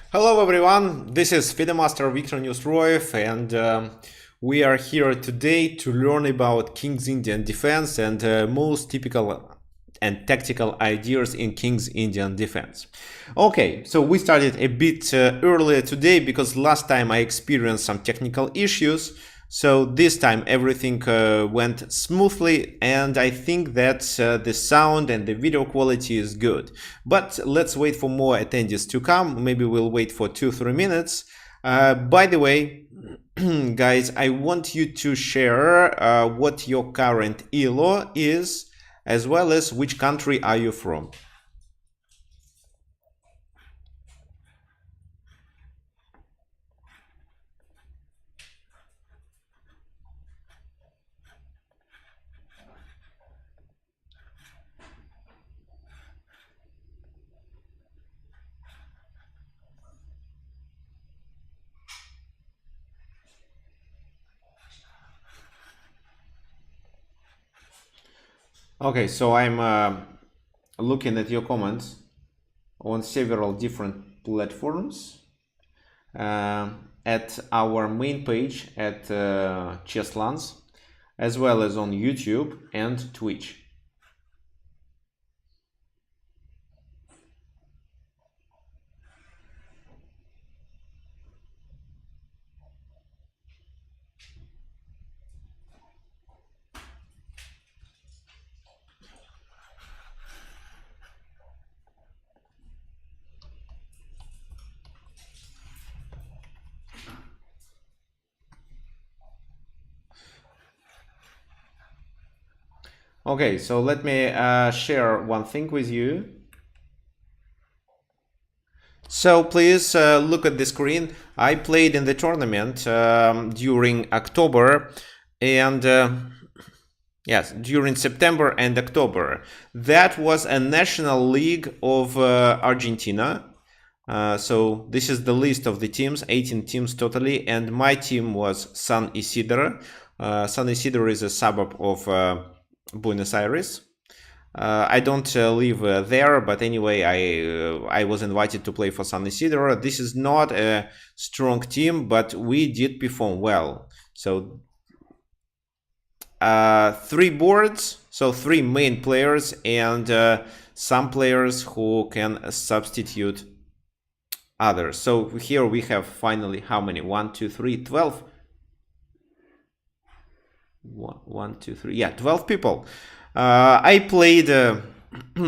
Hello everyone, this is FIDE Victor Newsroev, and we are here today to learn about King's Indian defense and most typical and tactical ideas in King's Indian defense. Okay, so we started a bit earlier today because last time I experienced some technical issues. So this time everything went smoothly, and I think that the sound and the video quality is good. But let's wait for more attendees to come. Maybe we'll wait for 2-3 minutes. By the way, guys, I want you to share what your current ELO is, as well as which country are you from. Okay, so I'm looking at your comments on several different platforms. At our main page at Chesslands, as well as on YouTube and Twitch. Okay, so let me share one thing with you. So please look at the screen. I played in the tournament during October and yes, during September and October. That was a national league of Argentina. So this is the list of the teams, 18 teams totally, and my team was San Isidro. San Isidro is a suburb of Buenos Aires. I don't live there, but anyway, I was invited to play for San Isidro. This is not a strong team, but we did perform well. So 3 boards, so 3 main players and some players who can substitute others. So here we have finally how many? 1, 2, 3, 12. 1, 2, 3. Yeah, 12 people. I played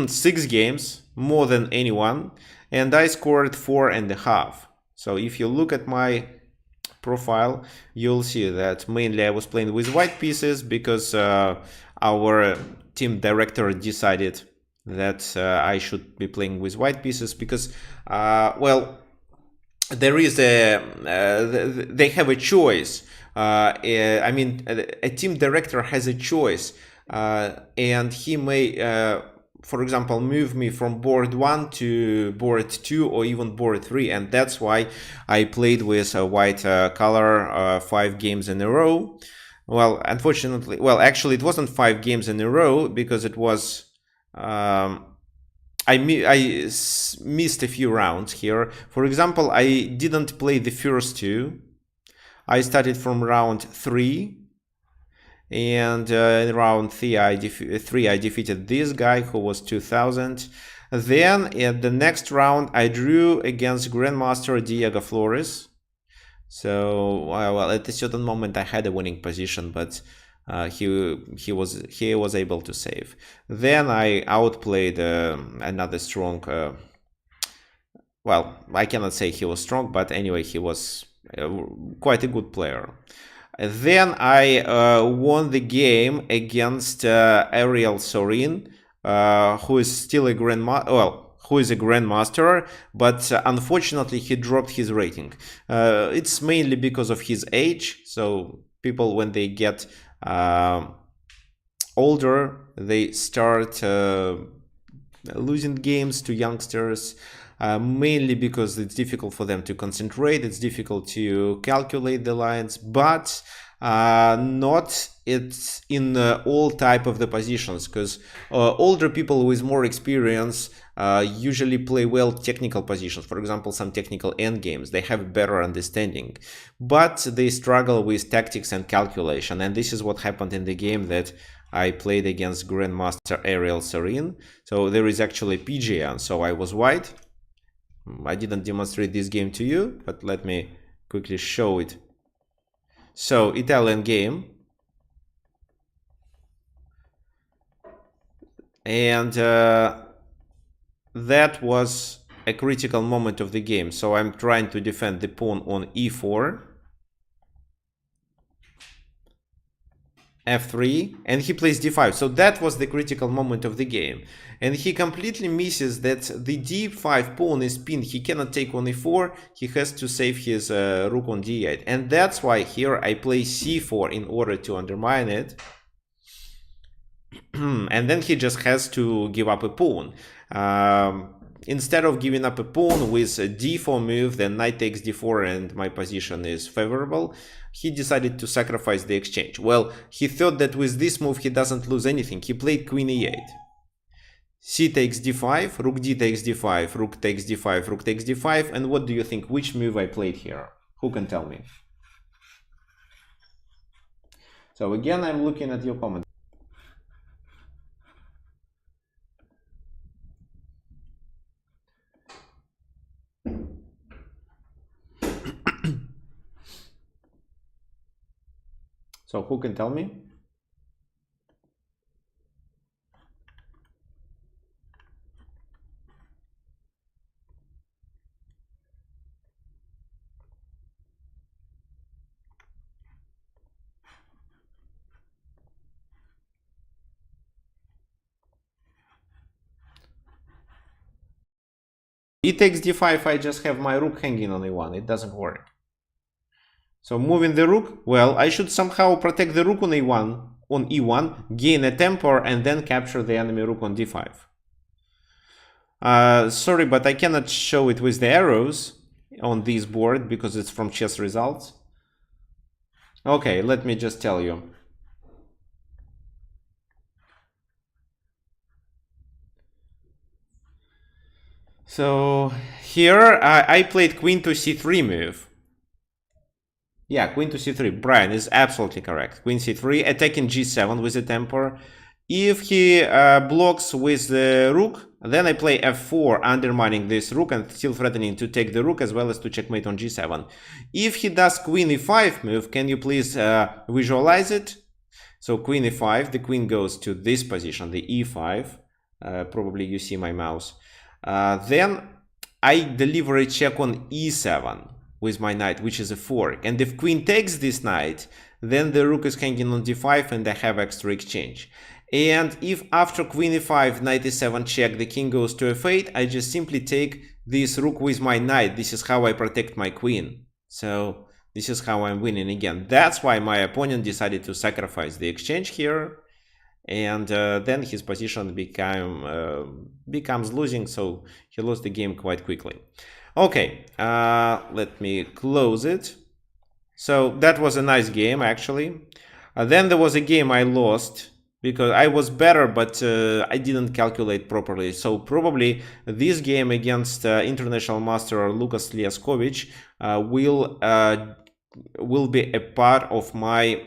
6 games, more than anyone, and I scored 4.5. So if you look at my profile, you'll see that mainly I was playing with white pieces because our team director decided that I should be playing with white pieces because, well, there is they have a choice. I mean, a team director has a choice, and he may, for example, move me from board 1 to board 2 or even board 3, and that's why I played with a white color 5 games in a row. Well, unfortunately, well, actually, it wasn't 5 games in a row because it was. I missed a few rounds here. For example, I didn't play the first 2. I started from round 3, and in round 3 I defeated this guy who was 2000. Then in the next round I drew against Grandmaster Diego Flores. So well, at a certain moment I had a winning position, but he was able to save. Then I outplayed another strong. Well, I cannot say he was strong, but anyway, he was quite a good player. Then I won the game against Ariel Sorin, who is still a grandmaster. Well, who is a grandmaster, but unfortunately he dropped his rating. It's mainly because of his age. So people, when they get older, they start losing games to youngsters. Mainly because it's difficult for them to concentrate, it's difficult to calculate the lines, but not it's in all type of the positions, because older people with more experience usually play well technical positions. For example, some technical endgames. They have better understanding, but they struggle with tactics and calculation. And this is what happened in the game that I played against Grandmaster Ariel Serene. So there is actually PGN. So I was white. I didn't demonstrate this game to you, but let me quickly show it. So Italian game. And that was a critical moment of the game. So I'm trying to defend the pawn on e4, f3, and he plays d5. So that was the critical moment of the game. And he completely misses that the d5 pawn is pinned. He cannot take on e4. He has to save his rook on d8. And that's why here I play c4 in order to undermine it. And then he just has to give up a pawn. Instead of giving up a pawn with a d4 move, then knight takes d4 and my position is favorable, he decided to sacrifice the exchange. Well, he thought that with this move he doesn't lose anything. He played queen e8. C takes d5, rook d takes d5, rook takes d5, rook takes d5. And what do you think? Which move I played here? Who can tell me? So again, I'm looking at your comment. So who can tell me? E takes d5, I just have my rook hanging on e1. It doesn't work. So moving the rook, well, I should somehow protect the rook on e1, gain a tempo, and then capture the enemy rook on d5. Sorry, but I cannot show it with the arrows on this board because it's from chess results. Okay, let me just tell you. So here I played queen to c3 move. Yeah, queen to c3. Brian is absolutely correct. Queen c3, attacking g7 with the tempo. If he blocks with the rook, then I play f4, undermining this rook and still threatening to take the rook as well as to checkmate on g7. If he does queen e5 move, can you please visualize it? So queen e5, the queen goes to this position, the e5. Probably you see my mouse. Then I deliver a check on e7 with my knight, which is a fork. And if queen takes this knight, then the rook is hanging on d5 and I have extra exchange. And if after queen e5, knight e7 check, the king goes to f8, I just simply take this rook with my knight. This is how I protect my queen. So this is how I'm winning again. That's why my opponent decided to sacrifice the exchange here. And then his position becomes losing, so he lost the game quite quickly. Okay, let me close it. So that was a nice game, actually. Then there was a game I lost because I was better, but I didn't calculate properly. So probably this game against international master Lucas Liaskovich will be a part of my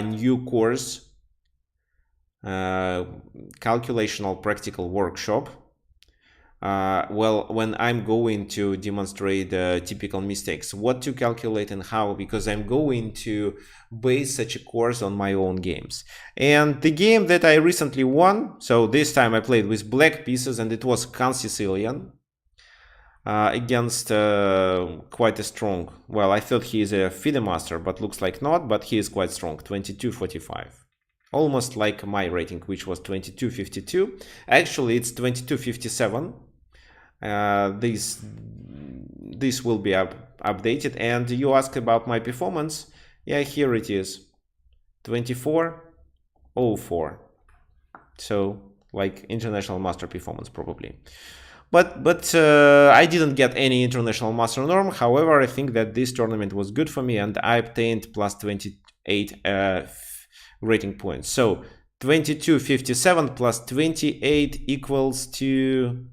new course, calculational practical workshop. Well, when I'm going to demonstrate typical mistakes, what to calculate and how, because I'm going to base such a course on my own games. And the game that I recently won, so this time I played with black pieces and it was Khan Sicilian against quite a strong, well, I thought he is a FIDE master, but looks like not, but he is quite strong, 22-45. Almost like my rating, which was 22-52. Actually, it's 22-57. This will be updated. And you asked about my performance. Yeah, here it is, 24-04. So like international master performance probably. But I didn't get any international master norm. However, I think that this tournament was good for me and I obtained plus 28 rating points. So 2257 plus 28 equals to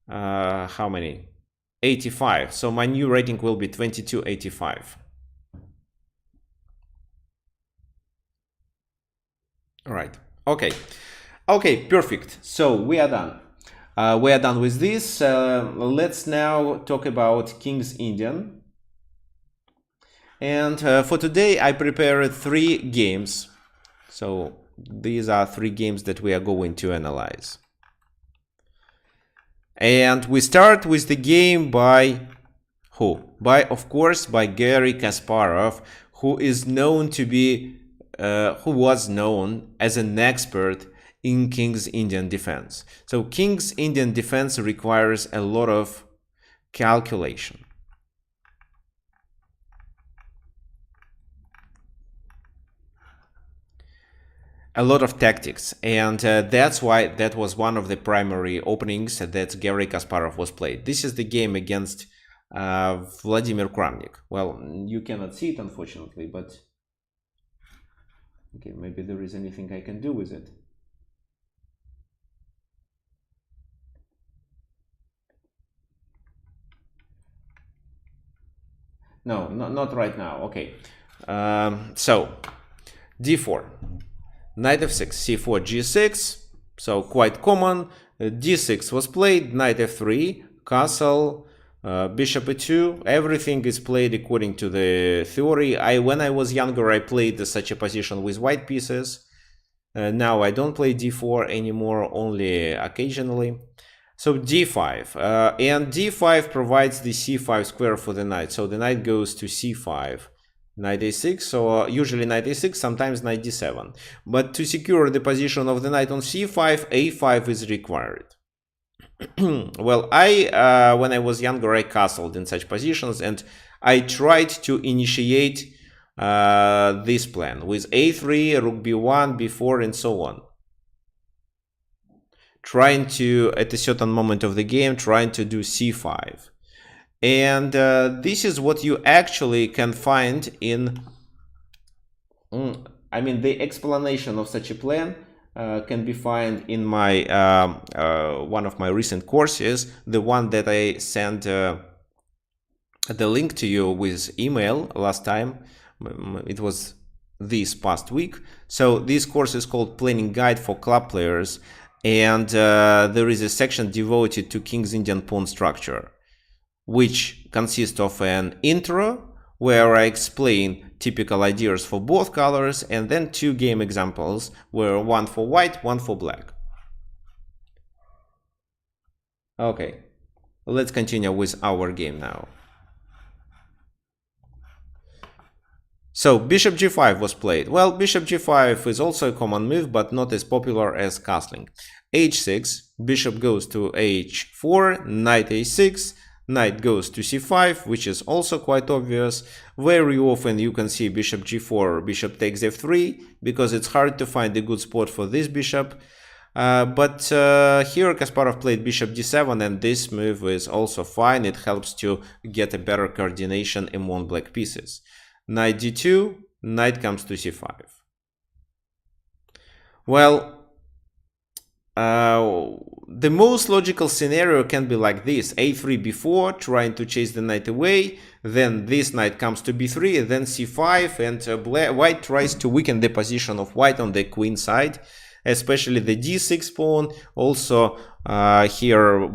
how many? 85. So my new rating will be 2285. All right. Okay. Okay, perfect. So we are done. We are done with this. Let's now talk about King's Indian. And for today, I prepared 3 games. So these are 3 games that we are going to analyze. And we start with the game by who? Of course, by Garry Kasparov, who is known to be, who was known as an expert in King's Indian defense. So King's Indian defense requires a lot of calculation. A lot of tactics, and that's why that was one of the primary openings that Garry Kasparov was played. This is the game against Vladimir Kramnik. Well, you cannot see it, unfortunately, but okay, maybe there is anything I can do with it. No, not right now. Okay, so d4, knight f6, c4, g6, so quite common. d6 was played, knight f3, castle, bishop e2. Everything is played according to the theory. When I was younger, I played such a position with white pieces. Now I don't play d4 anymore, only occasionally. So d5, and d5 provides the c5 square for the knight. So the knight goes to c5, knight a6, so usually knight a6, sometimes knight d7. But to secure the position of the knight on c5, a5 is required. Well, when I was younger, I castled in such positions, and I tried to initiate this plan with a3, rook b1, b4, and so on. Trying to, at a certain moment of the game, trying to do c5. And this is what you actually can find in, I mean, the explanation of such a plan can be found in my one of my recent courses, the one that I sent the link to you with email last time. It was this past week. So this course is called Planning Guide for Club Players, and there is a section devoted to King's Indian pawn structure, which consists of an intro where I explain typical ideas for both colors, and then 2 game examples, where one for white, one for black. Okay, let's continue with our game now. So bishop g5 was played. Well, bishop g5 is also a common move, but not as popular as castling. h6, bishop goes to h4, knight a6, knight goes to c5, which is also quite obvious. Very often you can see bishop g4, bishop takes f3, because it's hard to find a good spot for this bishop. But here Kasparov played bishop d7, and this move is also fine. It helps to get a better coordination among black pieces. Knight d2, knight comes to c5. Well, the most logical scenario can be like this: a3, b4, trying to chase the knight away, then this knight comes to b3, then c5, and white tries to weaken the position of white on the queen side, especially the d6 pawn. Also, here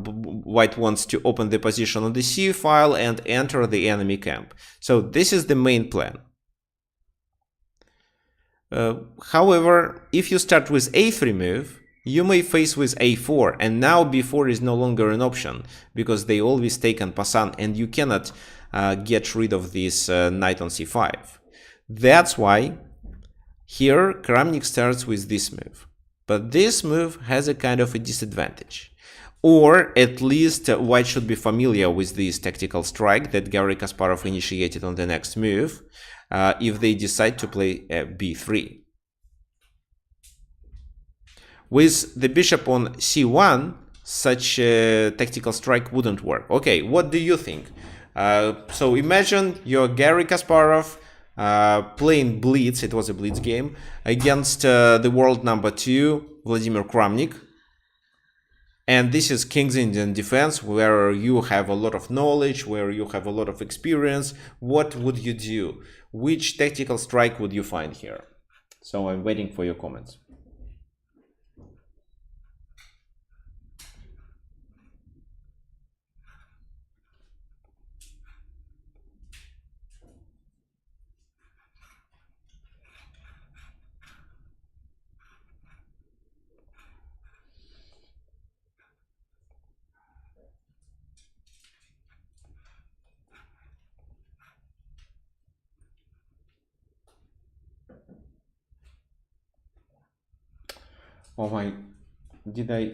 white wants to open the position on the c file and enter the enemy camp. So this is the main plan. However, if you start with a3 move, you may face with a4, and now b4 is no longer an option, because they always take en passant, and you cannot get rid of this knight on c5. That's why here Kramnik starts with this move. But this move has a kind of a disadvantage. Or at least white should be familiar with this tactical strike that Garry Kasparov initiated on the next move, if they decide to play b3. With the bishop on c1, such a tactical strike wouldn't work. Okay, what do you think? So imagine you're Garry Kasparov, playing blitz. It was a blitz game against the world number 2, Vladimir Kramnik. And this is King's Indian defense, where you have a lot of knowledge, where you have a lot of experience. What would you do? Which tactical strike would you find here? So I'm waiting for your comments. Oh my, did I?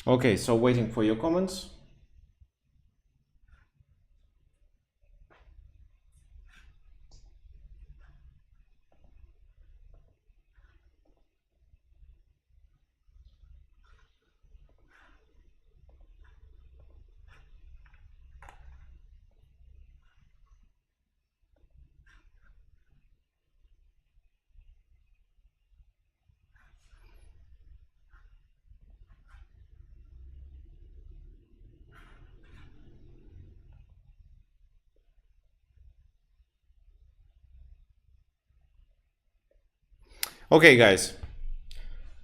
Okay, so waiting for your comments. Okay, guys.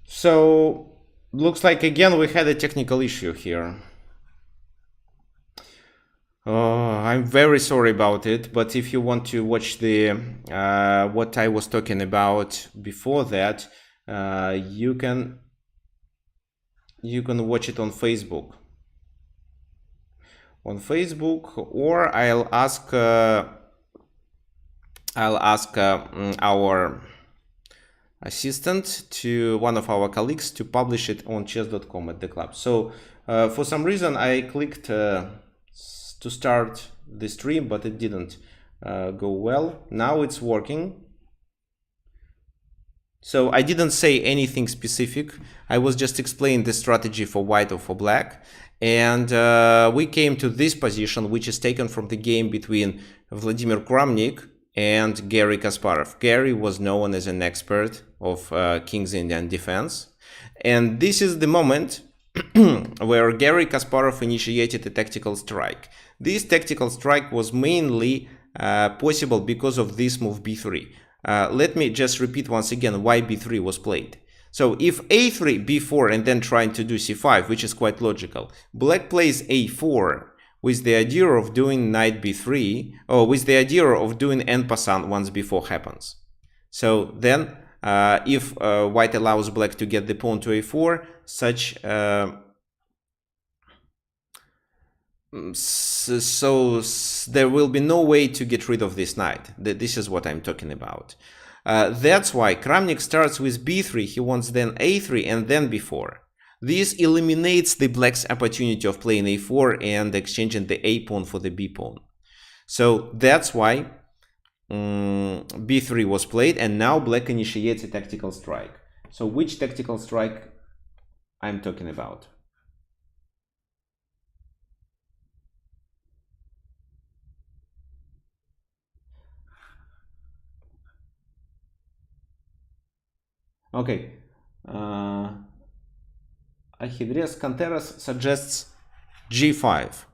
So looks like again we had a technical issue here. I'm very sorry about it, but if you want to watch the what I was talking about before that, you can watch it on Facebook. Or I'll ask our assistant, to one of our colleagues, to publish it on chess.com at the club. So for some reason I clicked to start the stream, but it didn't go well. Now it's working. So I didn't say anything specific. I was just explaining the strategy for white or for black. And we came to this position, which is taken from the game between Vladimir Kramnik and Garry Kasparov. Garry was known as an expert of King's Indian defense. And this is the moment where Garry Kasparov initiated a tactical strike. This tactical strike was mainly possible because of this move b3. Let me just repeat once again why b3 was played. So if a3, b4, and then trying to do c5, which is quite logical, black plays a4 with the idea of doing knight b3, or with the idea of doing en passant once b4 happens. So then if white allows black to get the pawn to a4, such so there will be no way to get rid of this knight. This is what I'm talking about. That's why Kramnik starts with b3, he wants then a3 and then b4. This eliminates the black's opportunity of playing a4 and exchanging the a pawn for the b pawn. So that's why b3 was played, and now black initiates a tactical strike. So which tactical strike I'm talking about? Okay. Ahidres Canteras suggests g5.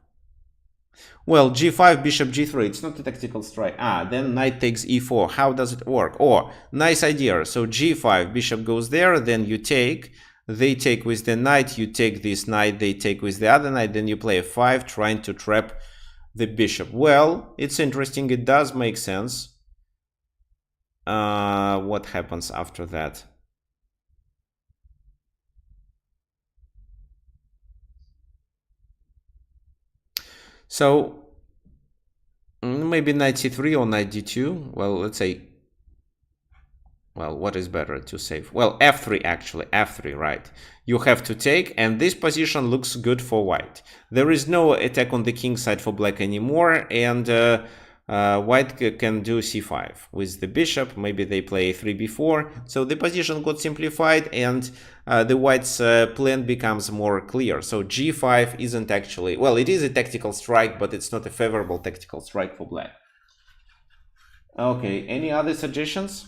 Well, g5, bishop g3, it's not a tactical strike. Then knight takes e4. How does it work? Oh, nice idea. So g5, bishop goes there, then you take, they take with the knight, you take this knight, they take with the other knight, then you play f5, trying to trap the bishop. Well, it's interesting, it does make sense. What happens after that? So maybe knight c3 or knight d2. Well, let's say, well, what is better to save? Well, f3 actually, f3, right? You have to take, and this position looks good for white. There is no attack on the king side for black anymore, and white can do c5 with the bishop. Maybe they play 3b4. So the position got simplified, and the white's plan becomes more clear. So g5 isn't actually, well, it is a tactical strike, but it's not a favorable tactical strike for black. Okay, any other suggestions?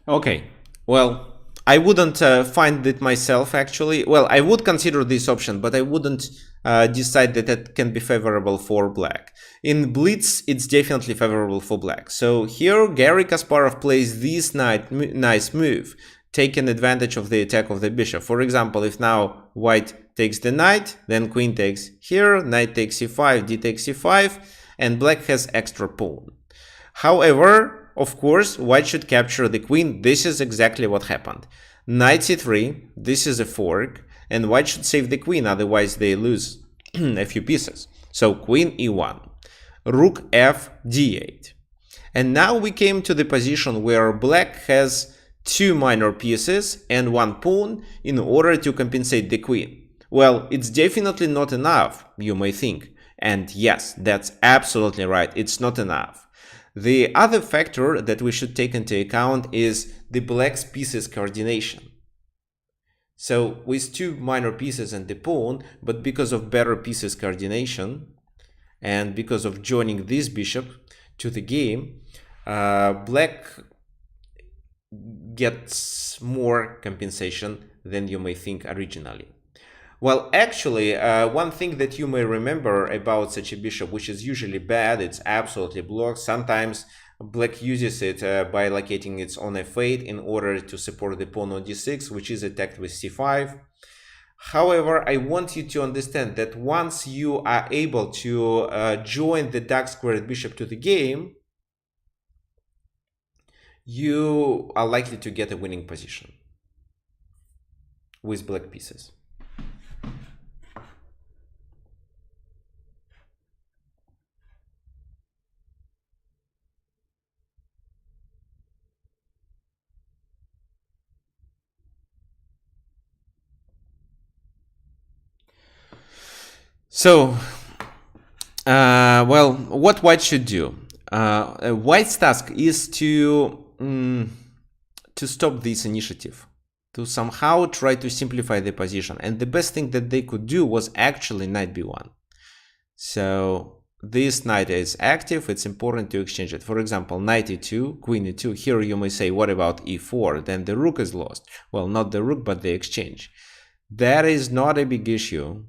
Okay, well, I wouldn't find it myself actually. Well, I would consider this option, but I wouldn't decide that it can be favorable for black. In Blitz, it's definitely favorable for black. So here, Garry Kasparov plays this nice move, taking advantage of the attack of the bishop. For example, if now white takes the knight, then queen takes here, knight takes c5, d takes c5, and black has extra pawn. However, of course, white should capture the queen. This is exactly what happened. Knight c3, this is a fork, and white should save the queen, otherwise they lose a few pieces. So queen e1, rook f d8. And now we came to the position where black has two minor pieces and one pawn in order to compensate the queen. Well, it's definitely not enough, you may think. And yes, that's absolutely right, it's not enough. The other factor that we should take into account is the black's pieces coordination. So with two minor pieces and the pawn, but because of better pieces coordination and because of joining this bishop to the game, black gets more compensation than you may think originally. Well, actually, one thing that you may remember about such a bishop, which is usually bad, it's absolutely blocked. Sometimes black uses it by locating its own f8 in order to support the pawn on d6, which is attacked with c5. However, I want you to understand that once you are able to join the dark squared bishop to the game, you are likely to get a winning position with black pieces. So, well, what white should do? White's task is to stop this initiative, to somehow try to simplify the position. And the best thing that they could do was actually knight b1. So this knight is active, it's important to exchange it. For example, knight e2, queen e2. Here you may say, what about e4? Then the rook is lost. Well, not the rook, but the exchange. That is not a big issue.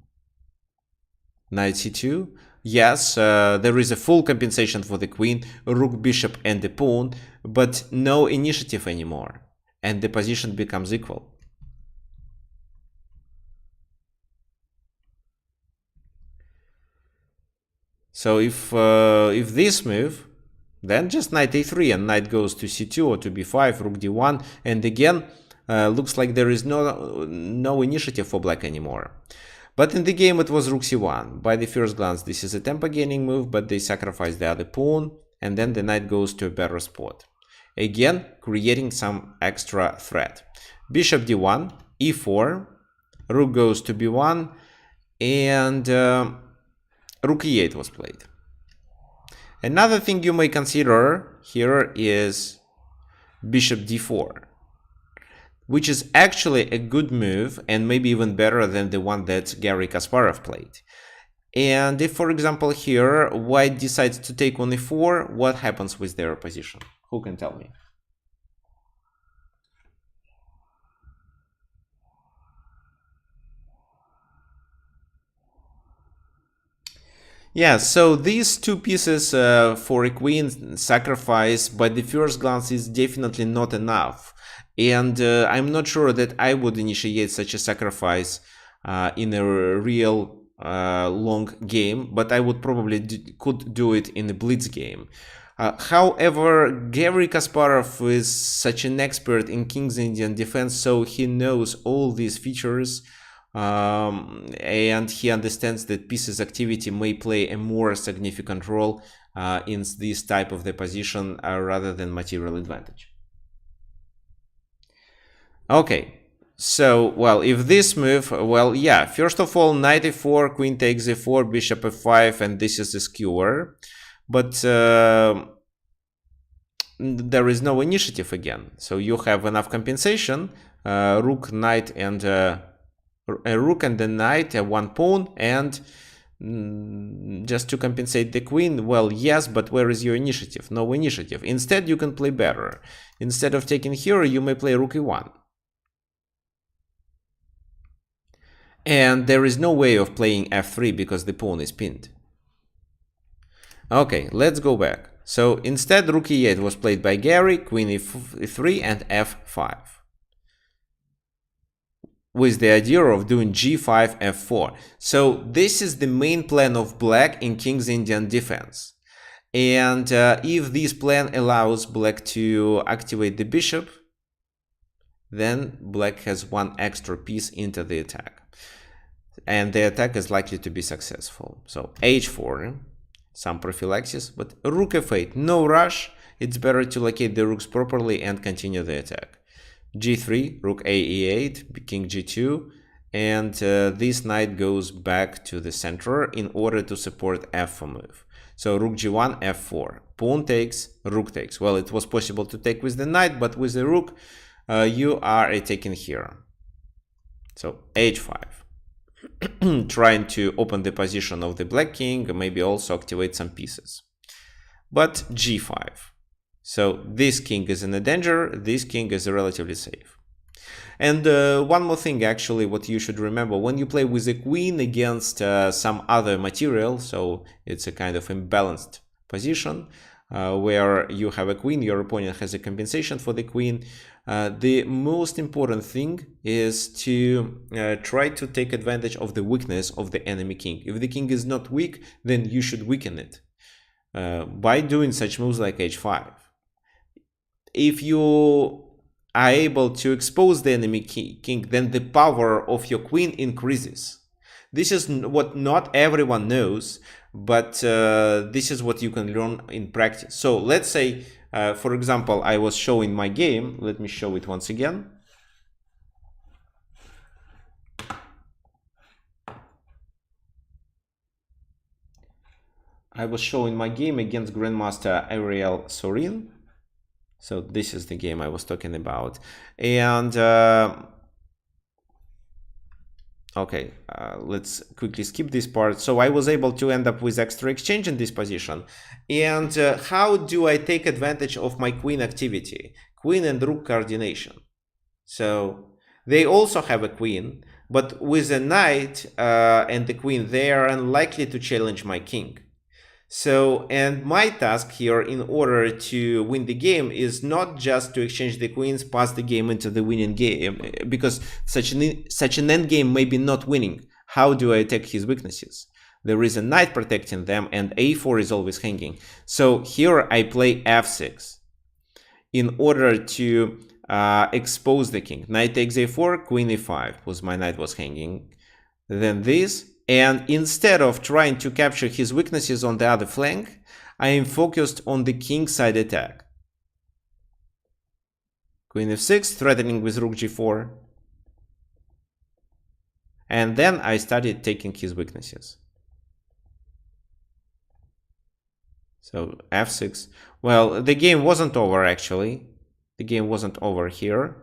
Knight c2. Yes, there is a full compensation for the queen, rook, bishop, and the pawn, but no initiative anymore, and the position becomes equal. So if this move, then just knight a3 and knight goes to c2 or to b5, rook d1, and again, looks like there is no initiative for black anymore. But in the game it was rook c1. By the first glance this is a tempo gaining move, but they sacrifice the other pawn, and then the knight goes to a better spot. Again, creating some extra threat. bishop d1, e4, rook goes to b1, and rook e8 was played. Another thing you may consider here is bishop d4, which is actually a good move and maybe even better than the one that Garry Kasparov played. And if, for example, here white decides to take on e4, what happens with their position? Who can tell me? Yeah, so these two pieces for a queen sacrifice by the first glance is definitely not enough. And I'm not sure that I would initiate such a sacrifice in a real long game, but I would probably could do it in a blitz game. However, Garry Kasparov is such an expert in King's Indian defense, so he knows all these features. And he understands that pieces activity may play a more significant role in this type of the position rather than material advantage. Okay, so, well, if this move, well, yeah, first of all, knight e4, queen takes e4, bishop f5, and this is a skewer. But there is no initiative again. So you have enough compensation, rook, knight, and a rook and a knight, one pawn, and just to compensate the queen, well, yes, but where is your initiative? No initiative. Instead, you can play better. Instead of taking here, you may play rook e1. And there is no way of playing f3 because the pawn is pinned. Okay, let's go back. So instead, rook e8 was played by Garry, queen e3, and f5. With the idea of doing g5, f4. So this is the main plan of black in King's Indian defense. And if this plan allows black to activate the bishop, then black has one extra piece into the attack. And the attack is likely to be successful. So h4, some prophylaxis, but rook f8, no rush. It's better to locate the rooks properly and continue the attack. g3, rook a e8, king g2, and this knight goes back to the center in order to support f4 move. So rook g1, f4, pawn takes, rook takes. Well, it was possible to take with the knight, but with the rook, you are taken here. So h5. Trying to open the position of the black king, maybe also activate some pieces. But g5. So this king is in a danger, this king is relatively safe. And one more thing, actually, what you should remember, when you play with a queen against some other material, so it's a kind of imbalanced position, where you have a queen, your opponent has a compensation for the queen, the most important thing is to try to take advantage of the weakness of the enemy king. If the king is not weak, then you should weaken it by doing such moves like h5. If you are able to expose the enemy king, then the power of your queen increases. This is what not everyone knows, but this is what you can learn in practice. So let's say, for example, I was showing my game. Let me show it once again. I was showing my game against Grandmaster Ariel Sorin. So this is the game I was talking about. And okay, let's quickly skip this part. So I was able to end up with extra exchange in this position. And how do I take advantage of my queen activity? Queen and rook coordination. So they also have a queen, but with a knight and the queen, they are unlikely to challenge my king. So, and my task here in order to win the game is not just to exchange the queens, pass the game into the winning game, because such an endgame may be not winning. How do I attack his weaknesses? There is a knight protecting them and a4 is always hanging. So here I play f6 in order to expose the king. Knight takes a4, queen e5, because my knight was hanging. Then this. And instead of trying to capture his weaknesses on the other flank, I am focused on the king side attack. Queen f6, threatening with rook g4. And then I started taking his weaknesses. So f6. Well, the game wasn't over actually. The game wasn't over here.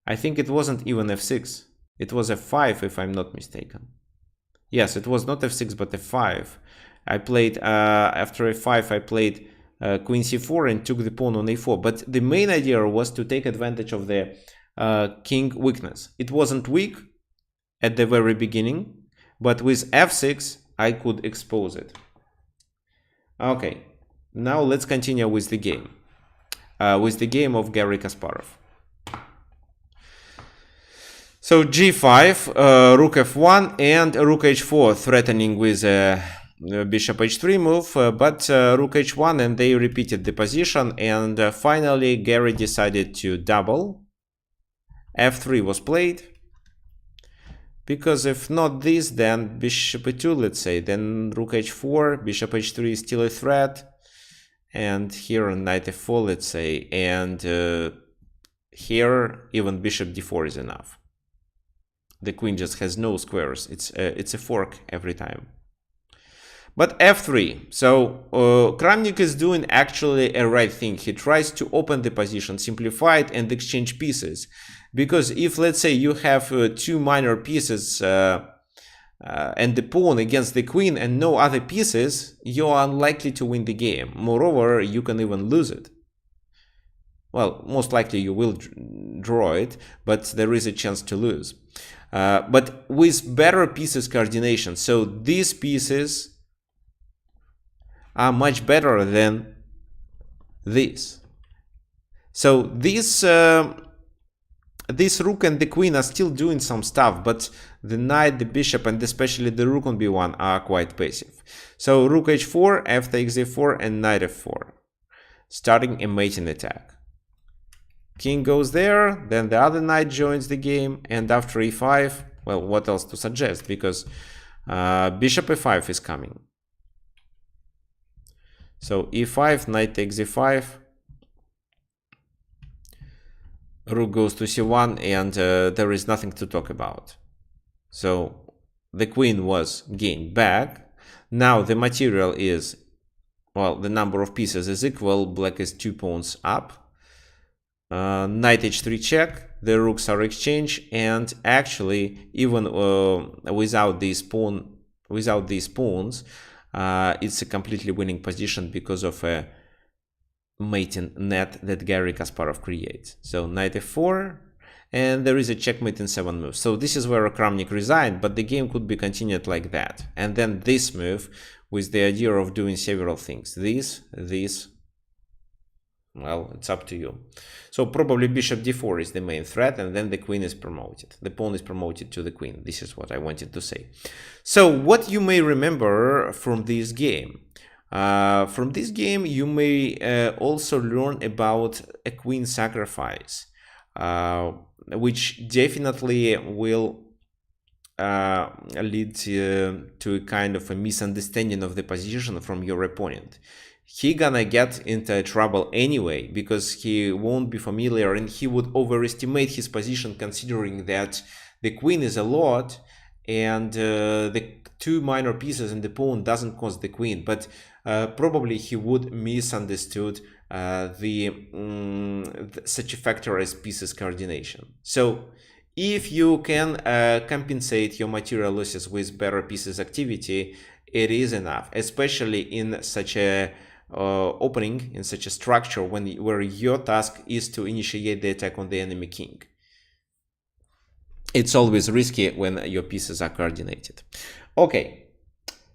I think it wasn't even f6. It was f5 if I'm not mistaken. Yes, it was not f6 but f5. I played, after f5 I played queen c4 and took the pawn on a4. But the main idea was to take advantage of the king weakness. It wasn't weak at the very beginning, but with f6 I could expose it. Okay, now let's continue with the game. With the game of Garry Kasparov. So g5, rook f1 and rook h4, threatening with bishop h3 move, but rook h1, and they repeated the position, and finally Garry decided to double. f3 was played, because if not this, then bishop e2, let's say, then rook h4, bishop h3 is still a threat, and here knight f4, let's say, and here even bishop d4 is enough. The queen just has no squares. It's a fork every time. But f3. So Kramnik is doing actually a right thing. He tries to open the position, simplify it, and exchange pieces. Because if, let's say, you have two minor pieces and the pawn against the queen and no other pieces, you are unlikely to win the game. Moreover, you can even lose it. Well, most likely you will draw it, but there is a chance to lose. But with better pieces coordination, so these pieces are much better than this. So this rook and the queen are still doing some stuff, but the knight, the bishop, and especially the rook on b1 are quite passive. So rook h4, f takes e4, and knight f4, starting a mating attack. King goes there, then the other knight joins the game, and after e5, well, what else to suggest? Because bishop e5 is coming. So e5, knight takes e5, rook goes to c1, and there is nothing to talk about. So the queen was gained back. Now the material is, well, the number of pieces is equal, black is 2 pawns up. Knight h3 check, the rooks are exchanged, and actually even without these pawns, it's a completely winning position because of a mating net that Garry Kasparov creates. So knight f4, and there is a checkmate in 7 moves. So this is where Kramnik resigned, but the game could be continued like that. And then this move with the idea of doing several things. This, well, it's up to you. So probably bishop d4 is the main threat, and then the queen is promoted. The pawn is promoted to the queen. This is what I wanted to say. So what you may remember from this game. From this game, you may also learn about a queen sacrifice, which definitely will lead to a kind of a misunderstanding of the position from your opponent. He gonna get into trouble anyway, because he won't be familiar and he would overestimate his position, considering that the queen is a lot and the two minor pieces in the pawn doesn't cost the queen, but probably he would misunderstood such a factor as pieces coordination. So if you can compensate your material losses with better pieces activity, it is enough, especially in such a opening, in such a structure where your task is to initiate the attack on the enemy king. It's always risky when your pieces are coordinated. Okay,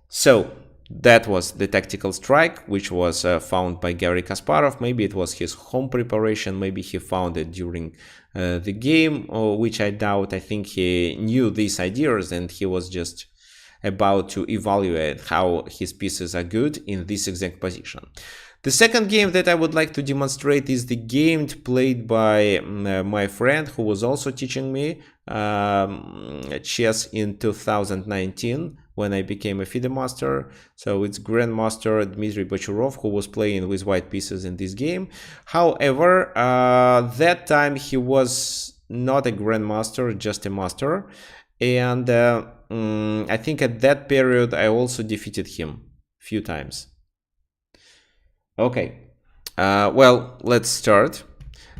so that was the tactical strike, which was found by Garry Kasparov. Maybe it was his home preparation, maybe he found it during the game, which I doubt. I think he knew these ideas and he was just about to evaluate how his pieces are good in this exact position. The second game that I would like to demonstrate is the game played by my friend who was also teaching me chess in 2019 when I became a FIDE master. So it's Grandmaster Dmitry Bachurov who was playing with white pieces in this game. However, that time he was not a Grandmaster, just a master. And I think at that period I also defeated him a few times. Okay, well, let's start.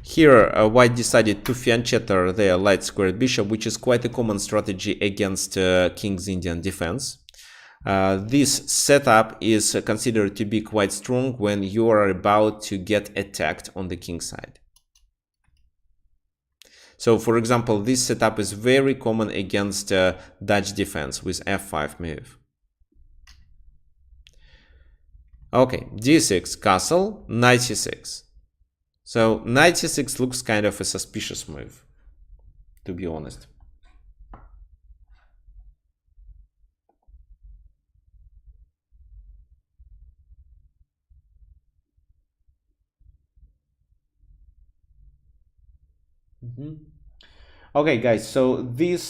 Here, white decided to fianchetto their light squared bishop, which is quite a common strategy against king's Indian defense. This setup is considered to be quite strong when you are about to get attacked on the king side. So, for example, this setup is very common against Dutch defense with f5 move. Okay, d6, castle, knight c6. So knight c6 looks kind of a suspicious move, to be honest. Okay, guys, so this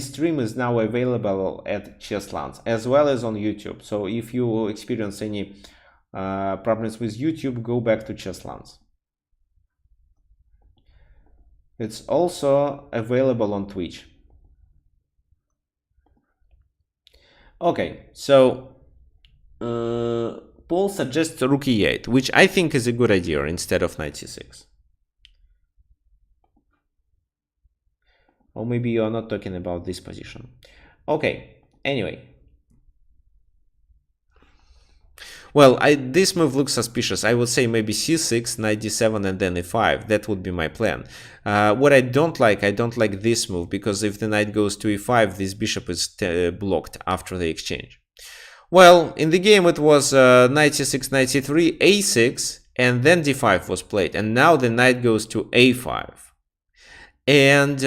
stream is now available at Chesslands as well as on YouTube. So if you experience any problems with YouTube, go back to Chesslands. It's also available on Twitch. Okay, so Paul suggests rook e8, which I think is a good idea instead of knight c6. Or maybe you are not talking about this position. Okay, anyway. Well, this move looks suspicious. I would say maybe c6, knight d7, and then e5. That would be my plan. What I don't like this move, because if the knight goes to e5, this bishop is blocked after the exchange. Well, in the game it was knight c6, knight c3, a6, and then d5 was played. And now the knight goes to a5. And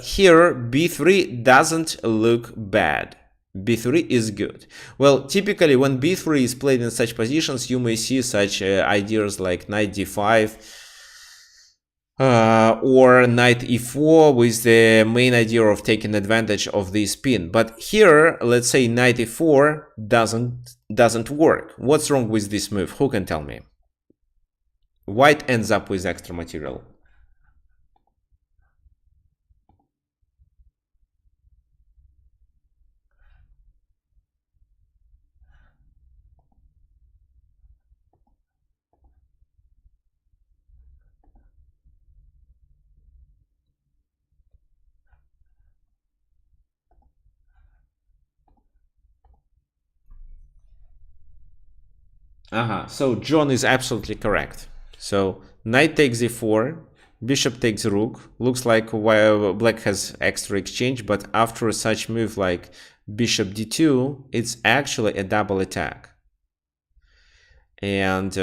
here b3 doesn't look bad. b3 is good. Well, typically when b3 is played in such positions, you may see such ideas like knight d5 or knight e4 with the main idea of taking advantage of this pin. But here, let's say knight e4 doesn't work. What's wrong with this move? Who can tell me? White ends up with extra material. So John is absolutely correct. So knight takes e4, bishop takes rook. Looks like black has extra exchange, but after such move like bishop d2, it's actually a double attack. And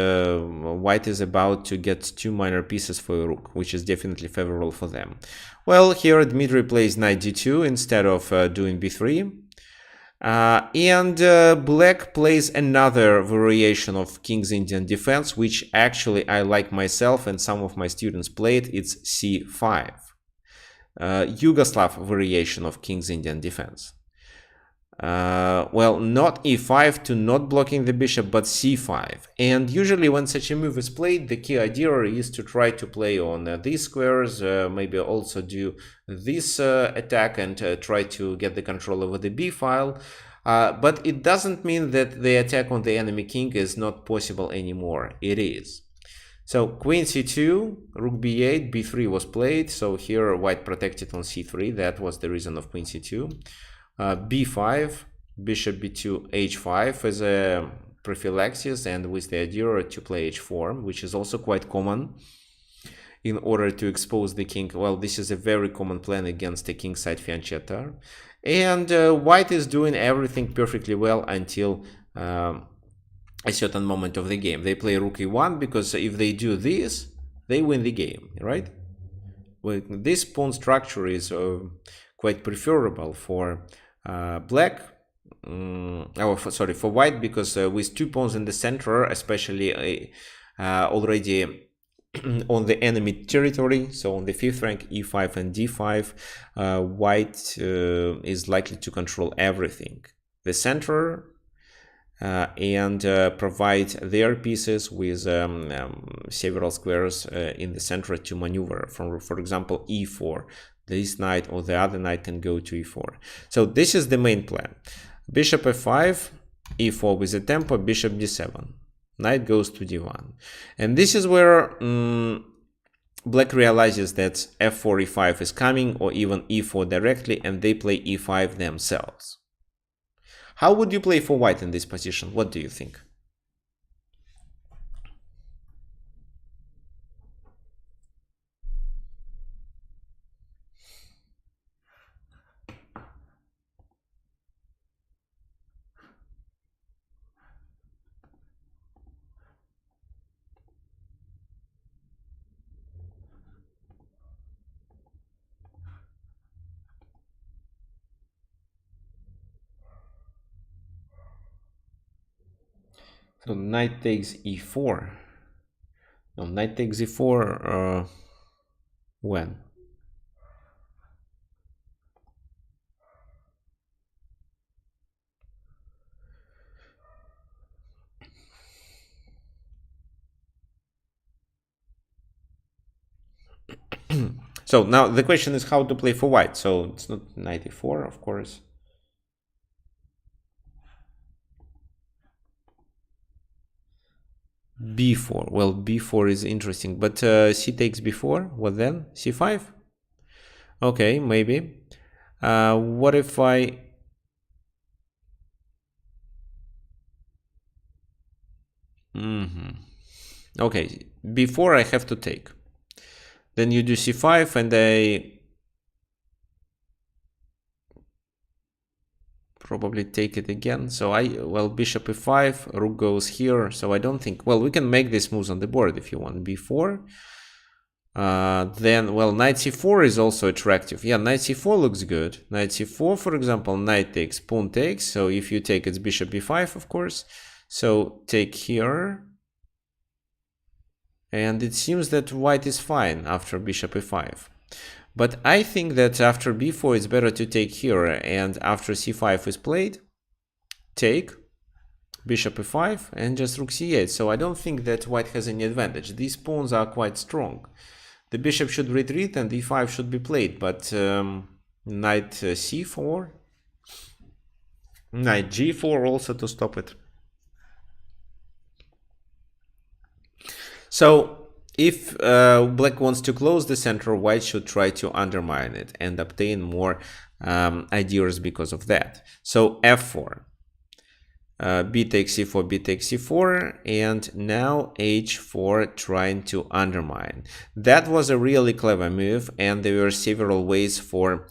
white is about to get two minor pieces for a rook, which is definitely favorable for them. Well, here Dmitry plays knight d2 instead of doing b3. Black plays another variation of King's Indian defense, which actually I like myself and some of my students played. It's c5, Yugoslav variation of King's Indian defense. Well, not e5 to not blocking the bishop, but c5. And usually when such a move is played, the key idea is to try to play on these squares, maybe also do this attack and try to get the control over the b file. But it doesn't mean that the attack on the enemy king is not possible anymore. It is. So queen c2, rook b8, b3 was played. So here white protected on c3. That was the reason of queen c2. b5, bishop b2, h5 as a prophylaxis, and with the idea to play h4, which is also quite common in order to expose the king. Well, this is a very common plan against the king side fianchetto. And white is doing everything perfectly well until a certain moment of the game. They play rook e1 because if they do this, they win the game, right? Well, this pawn structure is quite preferable for black, for white, because with two pawns in the center, especially already on the enemy territory. So on the fifth rank, e5 and d5, white is likely to control everything. The center and provide their pieces with several squares in the center to maneuver. For example, e4. This knight or the other knight can go to e4. So this is the main plan. Bishop f5, e4 with a tempo, bishop d7. Knight goes to d1. And this is where black realizes that f4, e5 is coming, or even e4 directly, and they play e5 themselves. How would you play for white in this position? What do you think? So knight takes e4. No, knight takes e4 when? So now the question is how to play for white. So it's not knight e4, of course. b4. Well, b4 is interesting, but c takes b4. What then? c5? Okay, maybe. What if I... Okay, before I have to take. Then you do c5 and I probably take it again. So well, bishop e5, rook goes here. So I don't think, well, we can make these moves on the board if you want. b4. Then, well, knight c4 is also attractive. Yeah, knight c4 looks good. Knight c4, for example, knight takes, pawn takes. So if you take, it's bishop b5, of course. So take here. And it seems that white is fine after bishop e5. But I think that after b4 it's better to take here, and after c5 is played, take, bishop e5, and just rook c8. So I don't think that white has any advantage. These pawns are quite strong. The bishop should retreat and e5 should be played, but knight c4, knight g4 also to stop it. So if black wants to close the center, white should try to undermine it and obtain more ideas because of that. So f4, b takes c4, b takes c4, and now h4 trying to undermine. That was a really clever move, and there were several ways for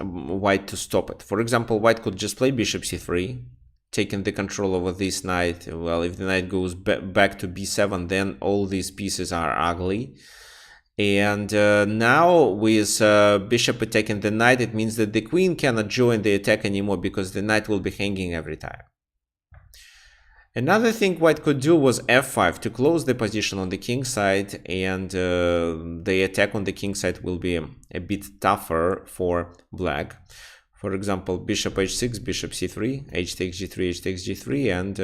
white to stop it. For example, white could just play bishop c3, taking the control over this knight. Well, if the knight goes back to b7, then all these pieces are ugly. And now with bishop attacking the knight, it means that the queen cannot join the attack anymore because the knight will be hanging every time. Another thing white could do was f5 to close the position on the king side, and the attack on the king side will be a bit tougher for black. For example, bishop h6, bishop c3, h takes g3, h takes g3, and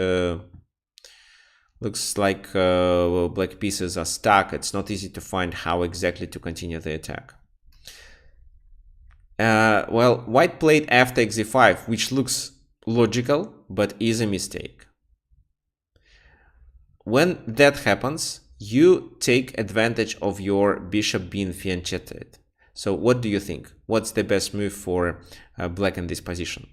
looks like black pieces are stuck. It's not easy to find how exactly to continue the attack. Well, white played f takes e5, which looks logical, but is a mistake. When that happens, you take advantage of your bishop being fianchetted. So what do you think? What's the best move for black in this position?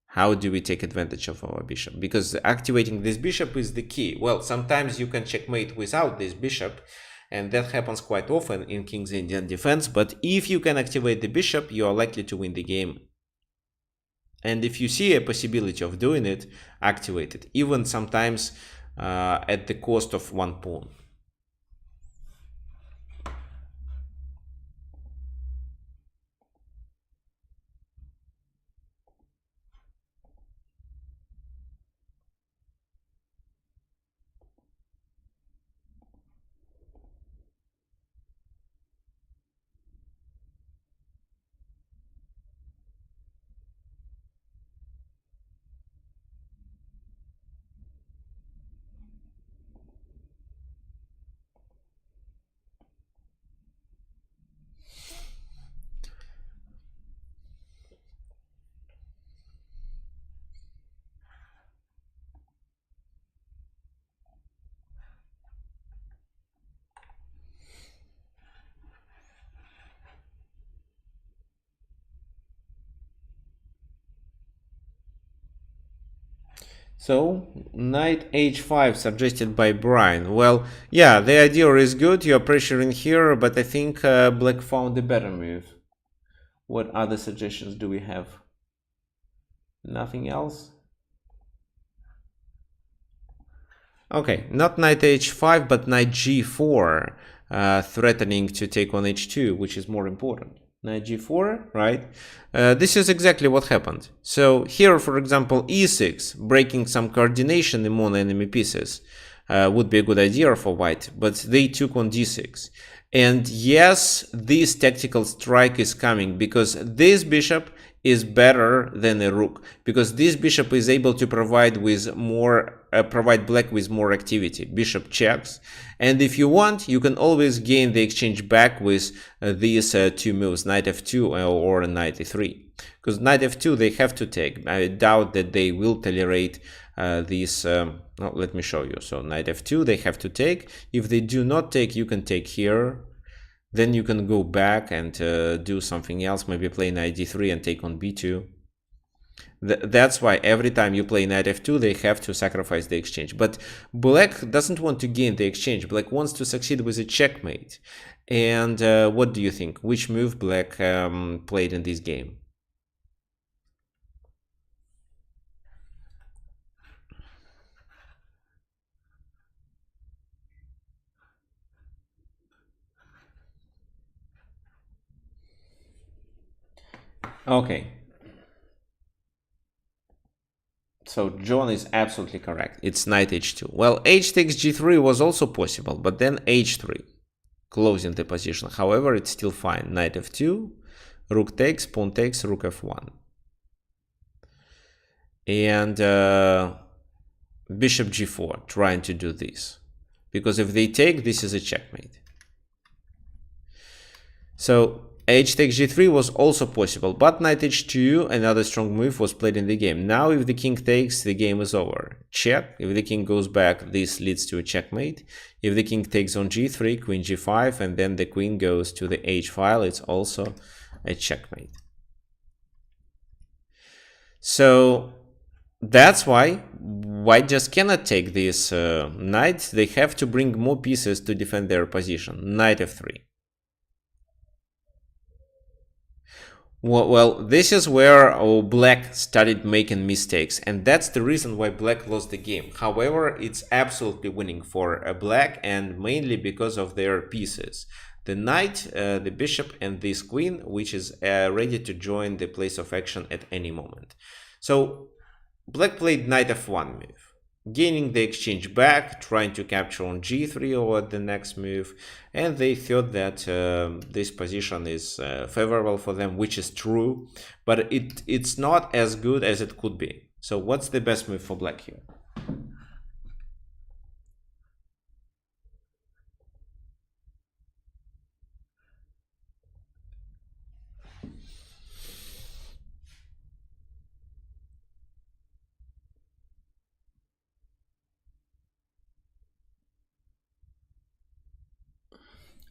How do we take advantage of our bishop? Because activating this bishop is the key. Well, sometimes you can checkmate without this bishop, and that happens quite often in King's Indian defense. But if you can activate the bishop, you are likely to win the game. And if you see a possibility of doing it, activate it, even sometimes at the cost of one pawn. So, knight h5 suggested by Brian. Well, yeah, the idea is good. You're pressuring here, but I think black found a better move. What other suggestions do we have? Nothing else? Okay, not knight h5, but knight g4, threatening to take on h2, which is more important. Knight g4, right? This is exactly what happened. So here, for example, e6, breaking some coordination among enemy pieces, would be a good idea for white, but they took on d6. And yes, this tactical strike is coming because this bishop is better than a rook, because this bishop is able to provide black with more activity. Bishop checks, and if you want, you can always gain the exchange back with these two moves, knight f2 or knight e3. Because knight f2 they have to take. I doubt that they will tolerate these. Let me show you. So knight f2 they have to take. If they do not take, you can take here. Then you can go back and do something else, maybe play knight d3 and take on b2. That's why every time you play knight f2, they have to sacrifice the exchange. But black doesn't want to gain the exchange. Black wants to succeed with a checkmate. And what do you think? Which move black played in this game? Okay. So John is absolutely correct. It's knight h2. Well, h takes g3 was also possible, but then h3, closing the position. However, it's still fine. Knight f2, rook takes, pawn takes, rook f1. And bishop g4, trying to do this. Because if they take, this is a checkmate. So h takes g3 was also possible, but knight h2, another strong move, was played in the game. Now if the king takes, the game is over. Check. If the king goes back, this leads to a checkmate. If the king takes on g3, queen g5, and then the queen goes to the h file, it's also a checkmate. So that's why white just cannot take this knight. They have to bring more pieces to defend their position. Knight f3. Well, this is where black started making mistakes, and that's the reason why black lost the game. However, it's absolutely winning for black, and mainly because of their pieces. The knight, the bishop, and this queen, which is ready to join the place of action at any moment. So black played knight f1 move, gaining the exchange back, trying to capture on g3 or the next move, and they thought that this position is favorable for them, which is true, but it's not as good as it could be. So what's the best move for black here?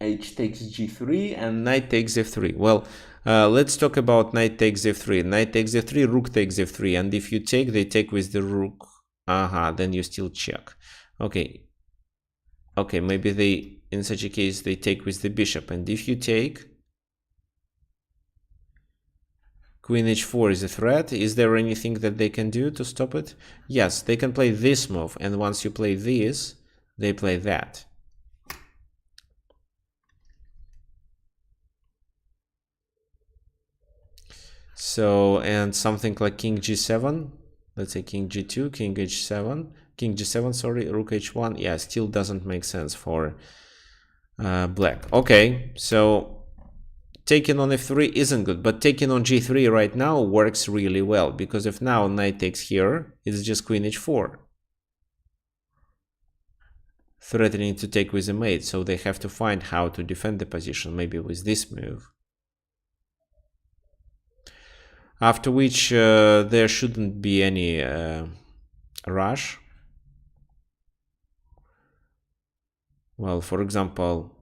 H takes g3 and knight takes f3. Well, let's talk about knight takes f3. Knight takes f3, rook takes f3, and if you take, they take with the rook. Then you still check. Okay. Okay, maybe they, in such a case, they take with the bishop, and if you take, queen h4 is a threat. Is there anything that they can do to stop it? Yes, they can play this move, and once you play this, they play that. So, and something like king g7, let's say king g2, king h7, king g7, sorry, rook h1, yeah, still doesn't make sense for black. Okay, so taking on f3 isn't good, but taking on g3 right now works really well, because if now knight takes here, it's just queen h4, threatening to take with a mate, so they have to find how to defend the position, maybe with this move. After which there shouldn't be any rush. Well, for example,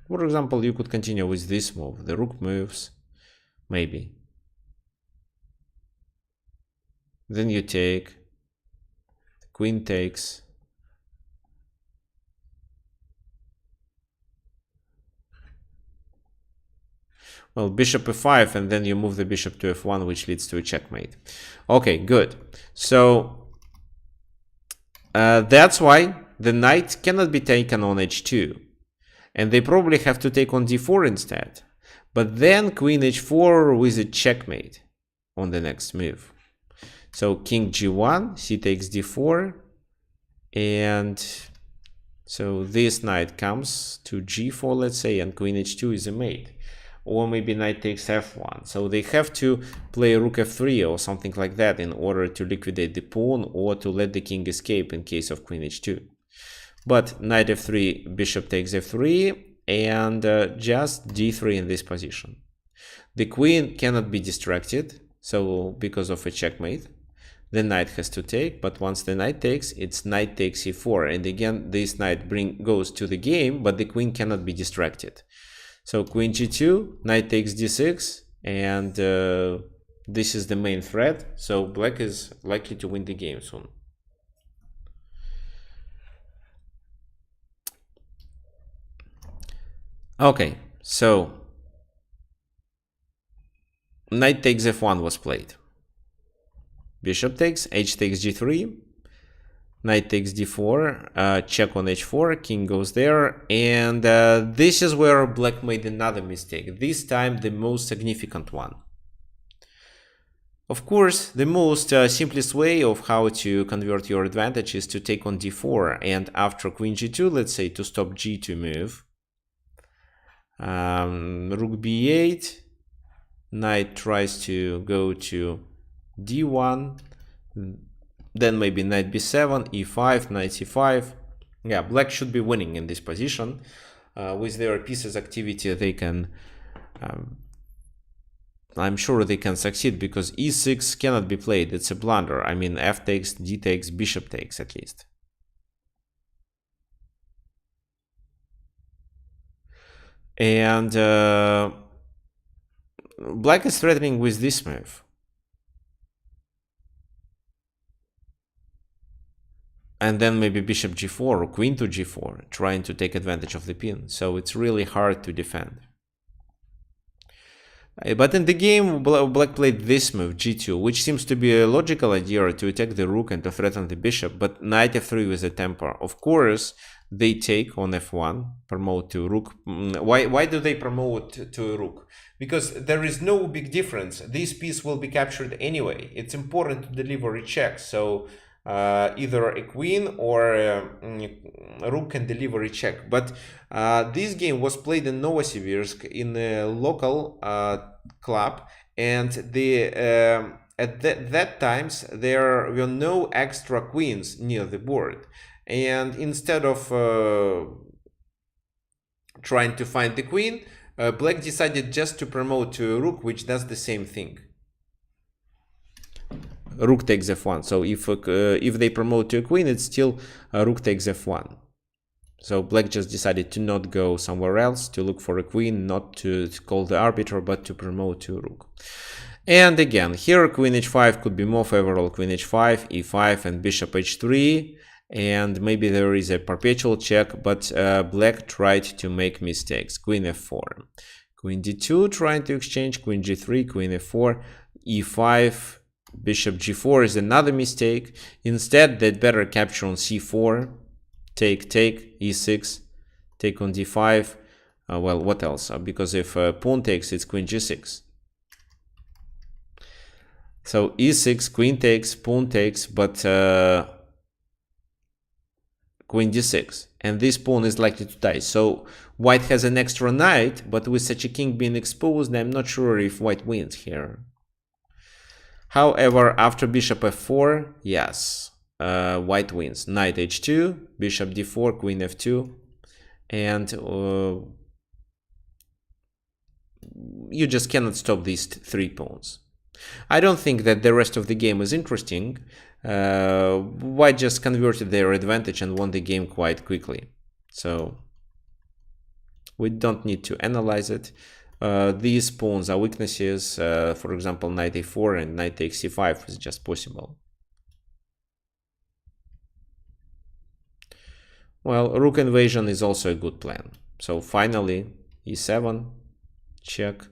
you could continue with this move. The rook moves, maybe. Then you take. queen takes. Well, bishop f5, and then you move the bishop to f1, which leads to a checkmate. Okay, good. So that's why the knight cannot be taken on h2. And they probably have to take on d4 instead. But then queen h4 with a checkmate on the next move. So king g1, c takes d4, and so this knight comes to g4, let's say, and queen h2 is a mate. Or maybe knight takes f1. So they have to play rook f3 or something like that in order to liquidate the pawn or to let the king escape in case of queen h2. But knight f3, bishop takes f3, and just d3 in this position. The queen cannot be distracted, so because of a checkmate, the knight has to take. But once the knight takes, it's knight takes e4, and again this knight goes to the game, but the queen cannot be distracted. So queen g2, knight takes d6, and this is the main threat. So black is likely to win the game soon. Okay, so knight takes f1 was played. Bishop takes, h takes g3, knight takes d4, check on h4, king goes there, and this is where black made another mistake, this time the most significant one. Of course, the most simplest way of how to convert your advantage is to take on d4, and after queen g2, let's say, to stop g2 move, rook b8, knight tries to go to d1, then maybe knight b7, e5, knight c5. Yeah, black should be winning in this position. With their pieces activity, they can, I'm sure they can succeed, because e6 cannot be played. It's a blunder. I mean, f takes, d takes, bishop takes at least. And black is threatening with this move. And then maybe bishop g4 or queen to g4, trying to take advantage of the pin. So it's really hard to defend. But in the game, black played this move, g2, which seems to be a logical idea to attack the rook and to threaten the bishop, but knight f3 with a temper. Of course, they take on f1, promote to rook. Why do they promote to a rook? Because there is no big difference. This piece will be captured anyway. It's important to deliver a check, so either a queen or a rook can deliver a check. But this game was played in Novosibirsk in a local club, and at that times there were no extra queens near the board, and instead of trying to find the queen, black decided just to promote to a rook, which does the same thing. Rook takes f1. So if they promote to a queen, it's still rook takes f1. So black just decided to not go somewhere else, to look for a queen, not to call the arbiter, but to promote to a rook. And again, here queen h5 could be more favorable. Queen h5, e5, and bishop h3. And maybe there is a perpetual check, but black tried to make mistakes. Queen f4. Queen d2, trying to exchange. Queen g3, queen f4, e5, bishop g4 is another mistake. Instead, they'd better capture on c4, take, e6, take on d5. Well, what else? Because if pawn takes, it's queen g6. So e6, queen takes, pawn takes, but queen d6. And this pawn is likely to die. So white has an extra knight, but with such a king being exposed, I'm not sure if white wins here. However, after bishop f4, yes, white wins. Knight h2, bishop d4, queen f2, and you just cannot stop these three pawns. I don't think that the rest of the game is interesting. White just converted their advantage and won the game quite quickly. So we don't need to analyze it. These pawns are weaknesses. For example, knight a4 and knight takes c5 is just possible. Well, rook invasion is also a good plan. So finally, e7, check.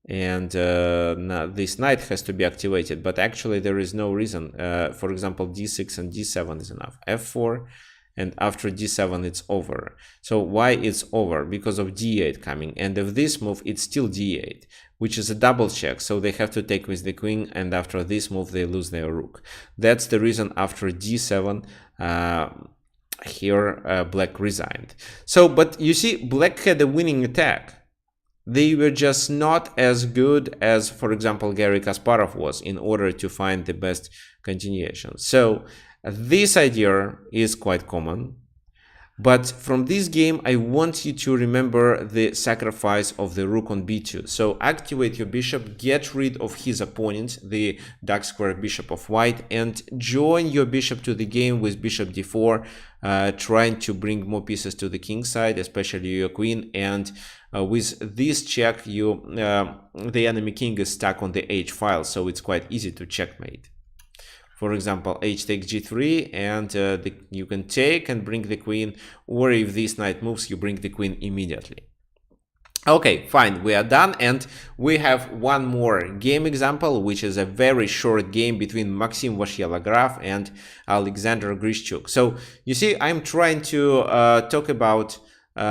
And now this knight has to be activated, but actually there is no reason. For example, d6 and d7 is enough. f4, and after d7 it's over. So why it's over? Because of d8 coming, and if this move it's still d8, which is a double check, so they have to take with the queen, and after this move they lose their rook. That's the reason after d7 here black resigned. So but you see, black had a winning attack. They were just not as good as, for example, Garry Kasparov was in order to find the best continuation. So this idea is quite common. But from this game, I want you to remember the sacrifice of the rook on b2. So activate your bishop, get rid of his opponent, the dark square bishop of white, and join your bishop to the game with bishop d4, trying to bring more pieces to the king side, especially your queen. And with this check, the enemy king is stuck on the h file, so it's quite easy to checkmate. For example, h takes g3, and you can take and bring the queen, or if this knight moves, you bring the queen immediately. Okay, fine, we are done, and we have one more game example, which is a very short game between Maxim Vashyalagraf and Alexander Grishchuk. So, you see, I'm trying to talk about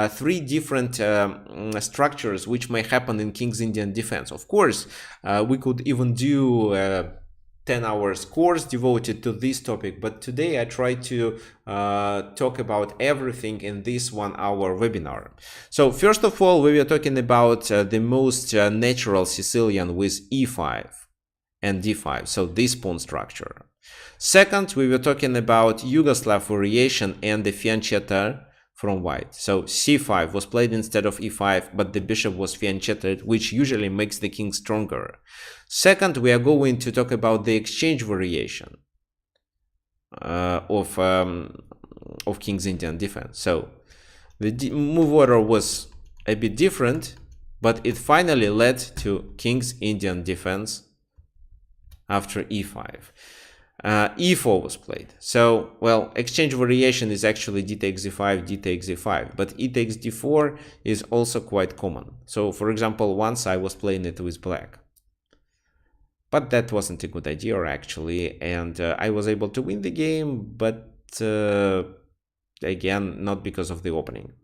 three different structures which may happen in King's Indian defense. Of course, we could even do 10 hours course devoted to this topic, but today I try to talk about everything in this 1 hour webinar. So first of all, we were talking about the most natural Sicilian with e5 and d5, so this pawn structure. Second, we were talking about Yugoslav variation and the fianchetto from white. So c5 was played instead of e5, but the bishop was fianchetted, which usually makes the king stronger. Second, we are going to talk about the exchange variation of King's Indian defense. So the move order was a bit different, but it finally led to King's Indian defense after e5. e4 was played. So, well, exchange variation is actually d takes e5, d takes e5, but e takes d4 is also quite common. So, for example, once I was playing it with black, but that wasn't a good idea actually, and I was able to win the game, but again, not because of the opening.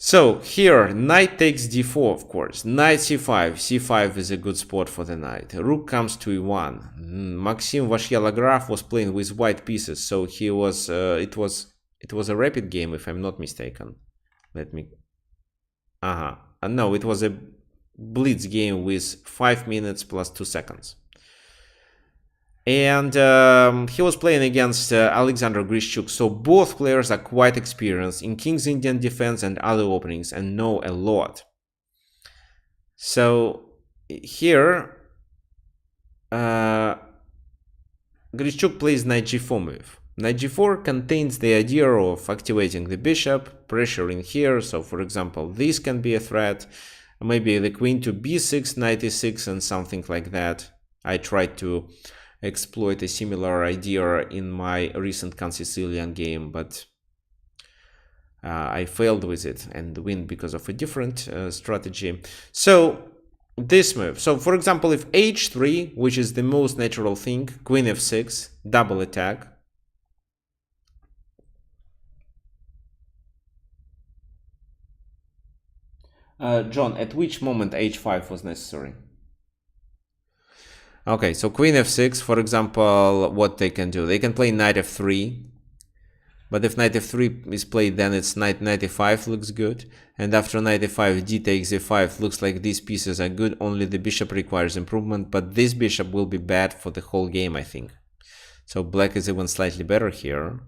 So here, knight takes d4, of course. Knight c5. c5 is a good spot for the knight. Rook comes to e1. Maxim Vashyalagraf was playing with white pieces, so he was. It was a rapid game, if I'm not mistaken. Let me. No, it was a blitz game with 5 minutes plus 2 seconds. And he was playing against Alexander Grishchuk, so both players are quite experienced in King's Indian defense and other openings and know a lot. So here, Grishchuk plays knight g4 move. Knight g4 contains the idea of activating the bishop, pressuring here, so for example, this can be a threat, maybe the queen to b6, knight e6, and something like that. I tried to exploit a similar idea in my recent Sicilian game, but I failed with it and win because of a different strategy. So this move. So for example, if h3, which is the most natural thing, queen f6, double attack. John, at which moment h5 was necessary? Okay, so queen f6, for example, what they can do? They can play knight f3, but if knight f3 is played, then it's knight e5 looks good, and after knight e5, d takes e5 looks like these pieces are good, only the bishop requires improvement, but this bishop will be bad for the whole game, I think. So black is even slightly better here.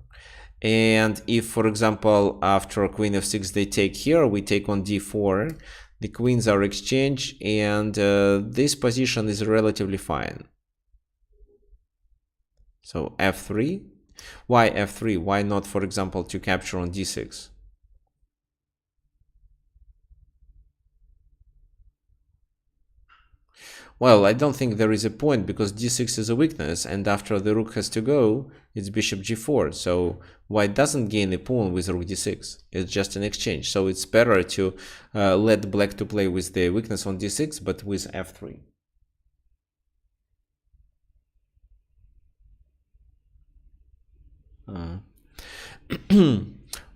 And if, for example, after queen f6 they take here, we take on d4, the queens are exchanged, and this position is relatively fine. So f3. Why f3? Why not, for example, to capture on d6? Well, I don't think there is a point because d6 is a weakness, and after the rook has to go, it's bishop g4. So white doesn't gain a pawn with rook d6. It's just an exchange. So it's better to let black to play with the weakness on d6, but with f3.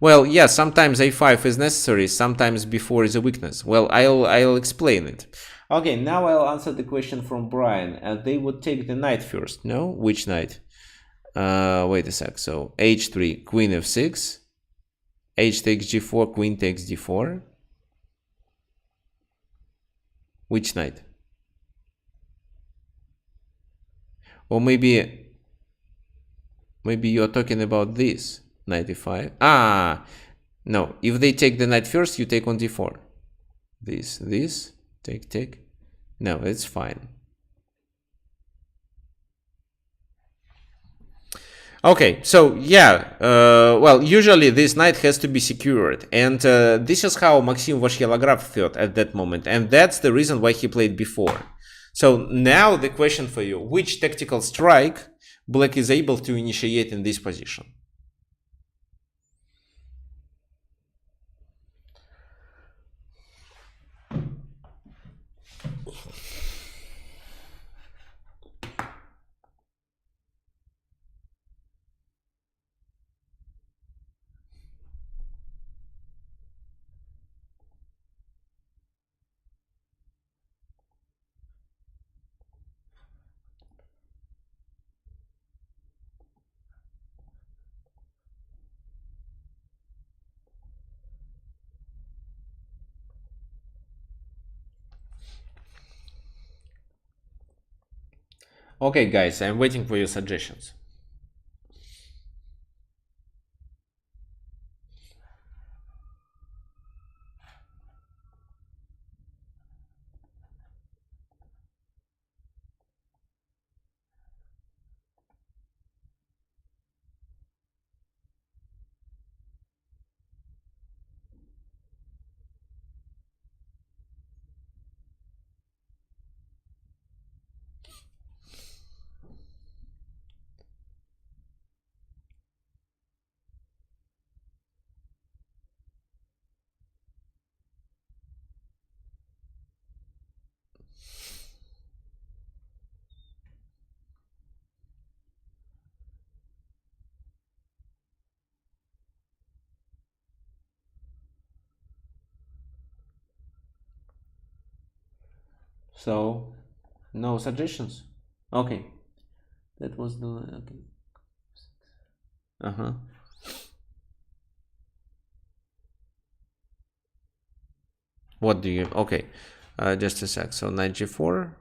Well, yeah, sometimes a5 is necessary, sometimes b4 is a weakness. Well, I'll explain it. Okay, now I'll answer the question from Brian. They would take the knight first. No? Which knight? Wait a sec. So h3, queen f6, h takes g4, queen takes d4. Which knight? Or maybe you're talking about this. Knight e5. Ah, no. If they take the knight first, you take on d4. This, take. No, it's fine. Okay, so yeah, well, usually this knight has to be secured, and this is how Maxim Vashkelograph thought at that moment, and that's the reason why he played before. So now the question for you: which tactical strike Black is able to initiate in this position? Okay, guys, I'm waiting for your suggestions. So, no suggestions? Okay. That was the... okay. Uh-huh. What do you... okay. Just a sec. So, knight g4.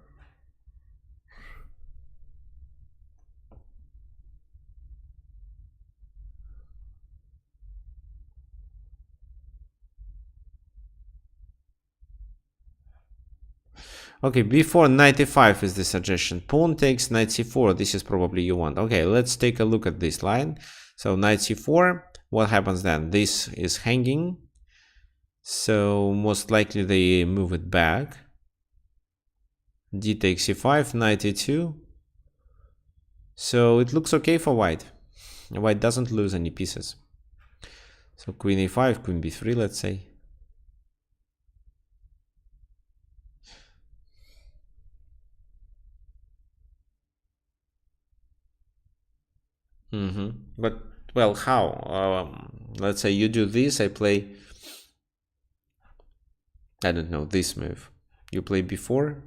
Okay, before knight e5 is the suggestion. Pawn takes knight c4. This is probably you want. Okay, let's take a look at this line. So knight c4. What happens then? This is hanging. So most likely they move it back. D takes c5, knight e2. So it looks okay for white. White doesn't lose any pieces. So queen e5, queen b3, let's say. But, well, how? Let's say you do this, I play, I don't know, this move. You play before?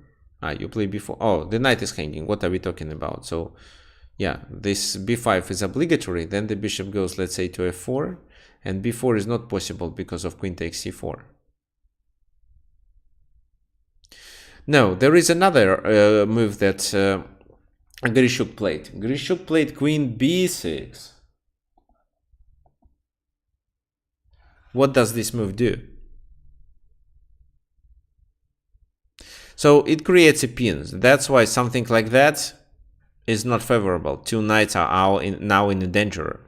You play before. Oh, the knight is hanging. What are we talking about? So, yeah, this b5 is obligatory. Then the bishop goes, let's say, to f4. And b4 is not possible because of queen takes c4. No, there is another move that Grishuk played. Grishuk played queen b6. What does this move do? So it creates a pin. That's why something like that is not favorable. Two knights are now in danger.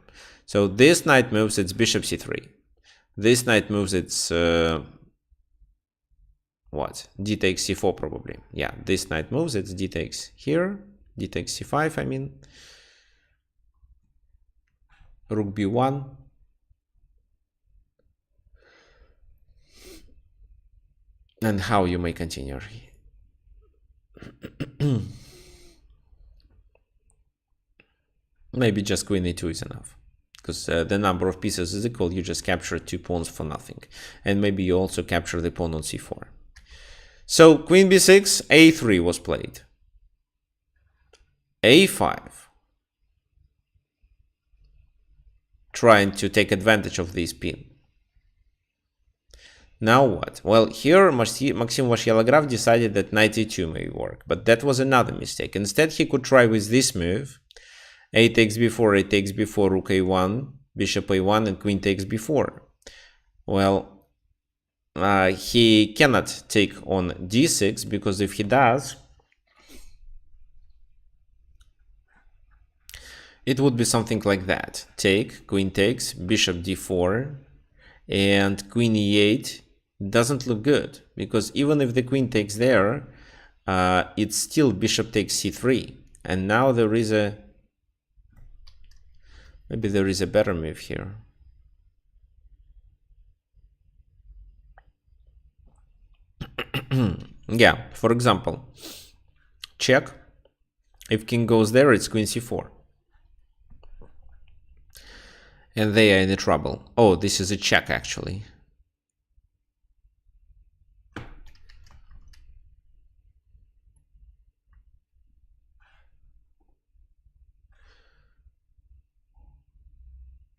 So this knight moves its bishop c3. This knight moves its what? D takes c4 probably. Yeah, this knight moves, it's d takes here, d takes c5, I mean. Rook b1. And how you may continue. Maybe just queen e2 is enough. Because the number of pieces is equal, you just capture 2 pawns for nothing. And maybe you also capture the pawn on c4. So queen b6, a3 was played. a5. Trying to take advantage of this pin. Now what? Well, here Maxim Vashyalagraf decided that knight e2 may work, but that was another mistake. Instead, he could try with this move. A takes b4, a takes b4, rook a1, bishop a1, and queen takes b4. Well, he cannot take on d6, because if he does, it would be something like that. Take, queen takes, bishop d4, and queen e8 doesn't look good, because even if the queen takes there, it's still bishop takes c3. And now there is a... maybe there is a better move here. Yeah, for example, check. If king goes there, it's queen c4. And they are in trouble. Oh, this is a check, actually.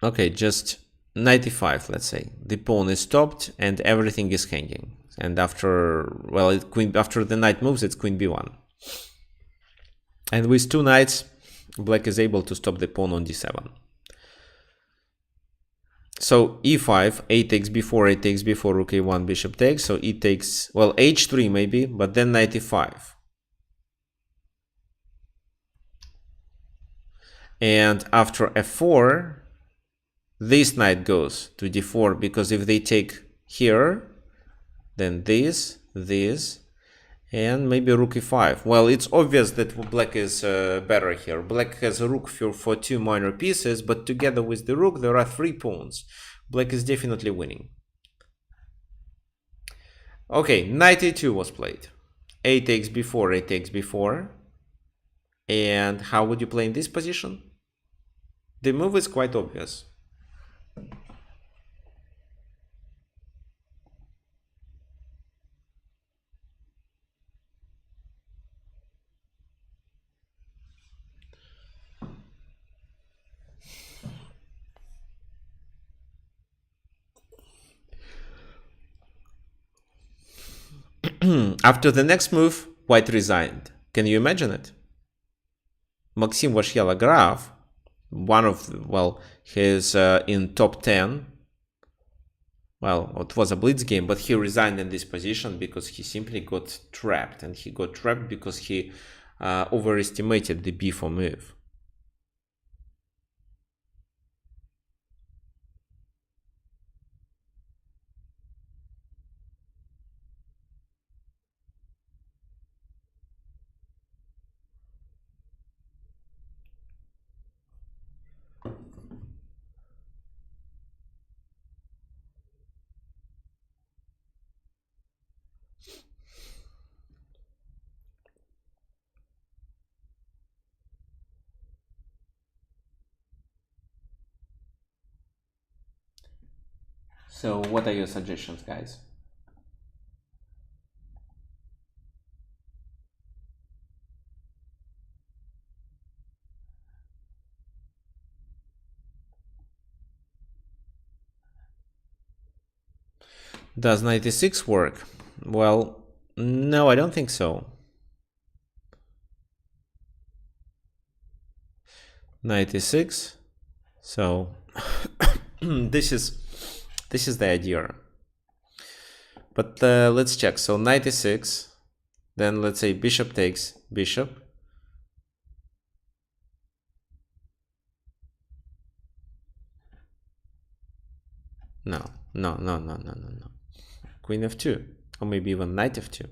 Okay, just 95, let's say. The pawn is stopped and everything is hanging. And after, well, after the knight moves, it's queen b1. And with 2 knights, black is able to stop the pawn on d7. So e5, a takes b4, a takes b4, rook a1, bishop takes. So e takes, well, h3 maybe, but then knight e5. And after f4, this knight goes to d4, because if they take here, then this, and maybe rook e5. Well, it's obvious that black is better here. Black has a rook for 2 minor pieces, but together with the rook, there are 3 pawns. Black is definitely winning. Okay, knight e2 was played. A takes b4, a takes b4. And how would you play in this position? The move is quite obvious. After the next move, white resigned. Can you imagine it? Maxim Vashyalagraf, one of, well, he's in top 10. Well, it was a blitz game, but he resigned in this position because he simply got trapped. And he got trapped because he overestimated the b4 move. So what are your suggestions, guys? Does 96 work? Well, no, I don't think so. 96. So this is the idea. But let's check. So 96. Then let's say bishop takes bishop. No. Queen f2. or maybe even knight f2.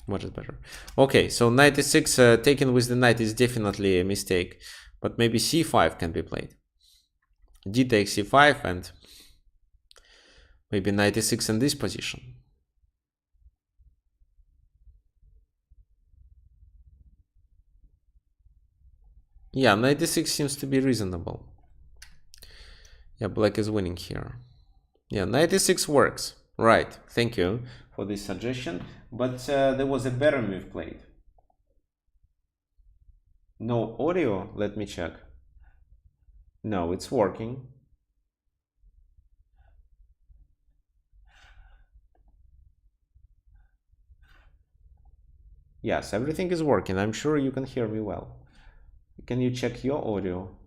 What is better? Okay, so knight e6 taken with the knight is definitely a mistake, but maybe c5 can be played. D takes c5 and maybe knight e6 in this position. Yeah, knight e6 seems to be reasonable. Yeah, black is winning here. Yeah, knight e6 works. Right, thank you for this suggestion. But there was a better move played. No audio? Let me check. No, it's working. Yes, everything is working. I'm sure you can hear me well. Can you check your audio?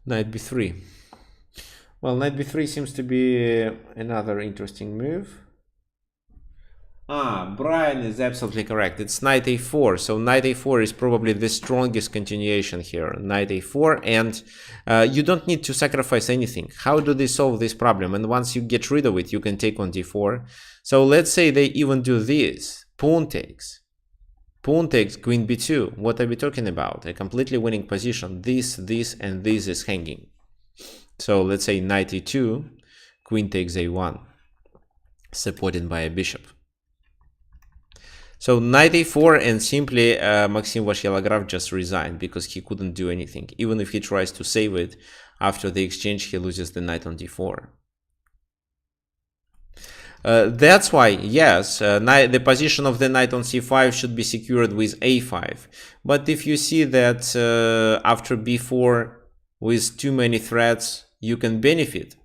Knight b3. Well, knight b3 seems to be another interesting move. Brian is absolutely correct. It's knight a4. So knight a4 is probably the strongest continuation here. Knight a4, and you don't need to sacrifice anything. How do they solve this problem? And once you get rid of it, you can take on d4. So let's say they even do this. Pawn takes. Pawn takes, queen b2. What are we talking about? A completely winning position. This, and this is hanging. So let's say knight e2, queen takes a1, supported by a bishop. So knight a4, and simply Maxim Vashyalagraf just resigned because he couldn't do anything. Even if he tries to save it, after the exchange he loses the knight on d4. That's why, yes, the position of the knight on c5 should be secured with a5. But if you see that after b4 with too many threats you can benefit,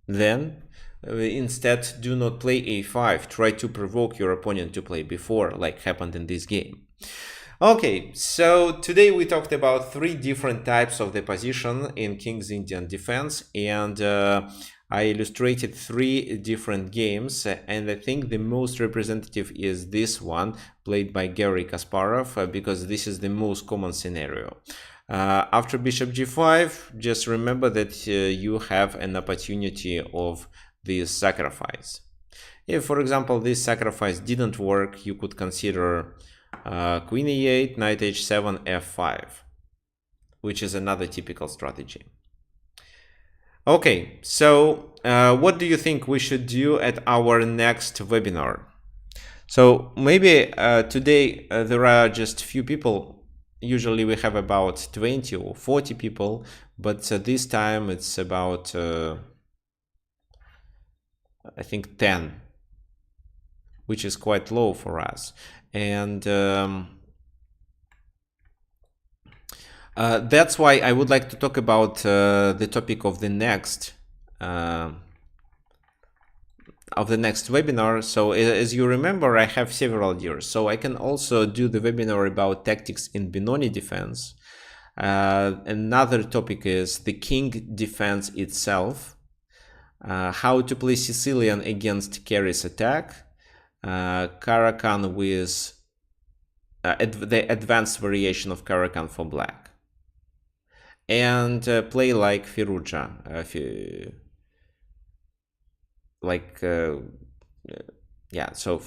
then instead do not play a5. Try to provoke your opponent to play b4, like happened in this game. Okay, so today we talked about 3 different types of the position in King's Indian defense, and I illustrated 3 different games, and I think the most representative is this one played by Garry Kasparov, because this is the most common scenario. After bishop g5, just remember that you have an opportunity of this sacrifice. If, for example, this sacrifice didn't work, you could consider queen e8, knight h7, f5, which is another typical strategy. Okay, so what do you think we should do at our next webinar? So maybe today there are just few people. Usually we have about 20 or 40 people, but this time it's about I think 10, which is quite low for us. And that's why I would like to talk about the topic of the next webinar. So as you remember, I have several years, so I can also do the webinar about tactics in Benoni defense. Another topic is the king defense itself, how to play Sicilian against Carey's attack, Caro-Kann with the advanced variation of Caro-Kann for black, and play like Firouzja, yeah. So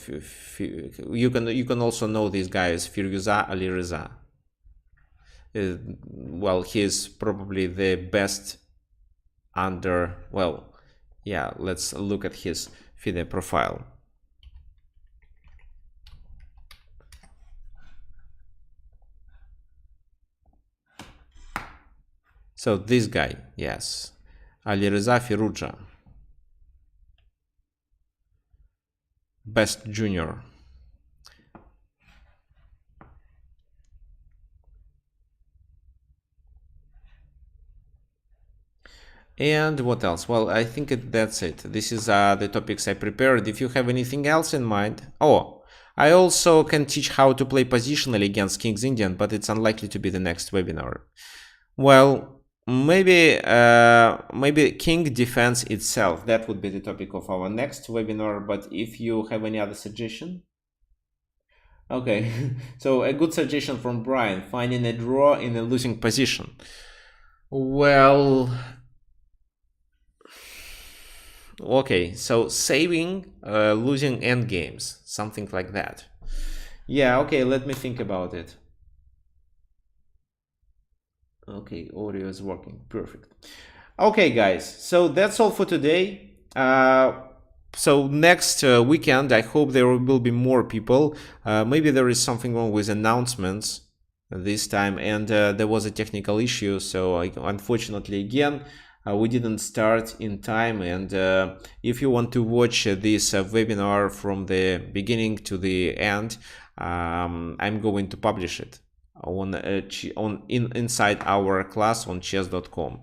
you can also know these guys, Firuza Alireza. Well, he's probably the best under, well, yeah, let's look at his FIDE profile. So this guy, yes, Alireza Firouzja, best junior. And what else? Well, I think that's it. This is the topics I prepared. If you have anything else in mind. Oh, I also can teach how to play positionally against King's Indian, but it's unlikely to be the next webinar. Well, maybe king defense itself. That would be the topic of our next webinar. But if you have any other suggestion. Okay, so a good suggestion from Brian, finding a draw in a losing position. Well, okay, so saving losing endgames, something like that. Yeah, okay, let me think about it. Okay, audio is working, perfect. Okay, guys, so that's all for today. So next weekend, I hope there will be more people. Maybe there is something wrong with announcements this time, and there was a technical issue. So unfortunately, again, we didn't start in time. And if you want to watch this webinar from the beginning to the end, I'm going to publish it inside our class on chess.com.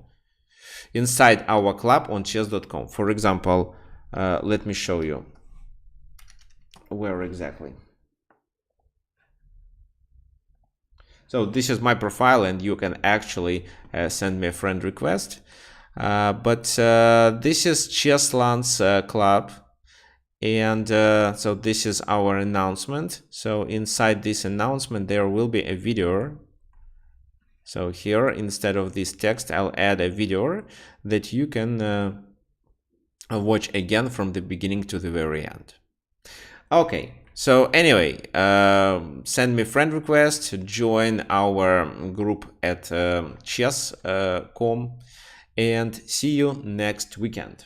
Inside our club on chess.com. For example, let me show you where exactly. So this is my profile, and you can actually send me a friend request. But this is Chessland's club, and so this is our announcement. So inside this announcement, there will be a video. So here, instead of this text, I'll add a video that you can watch again from the beginning to the very end. Okay, so anyway, send me friend request, join our group at chess.com, and see you next weekend.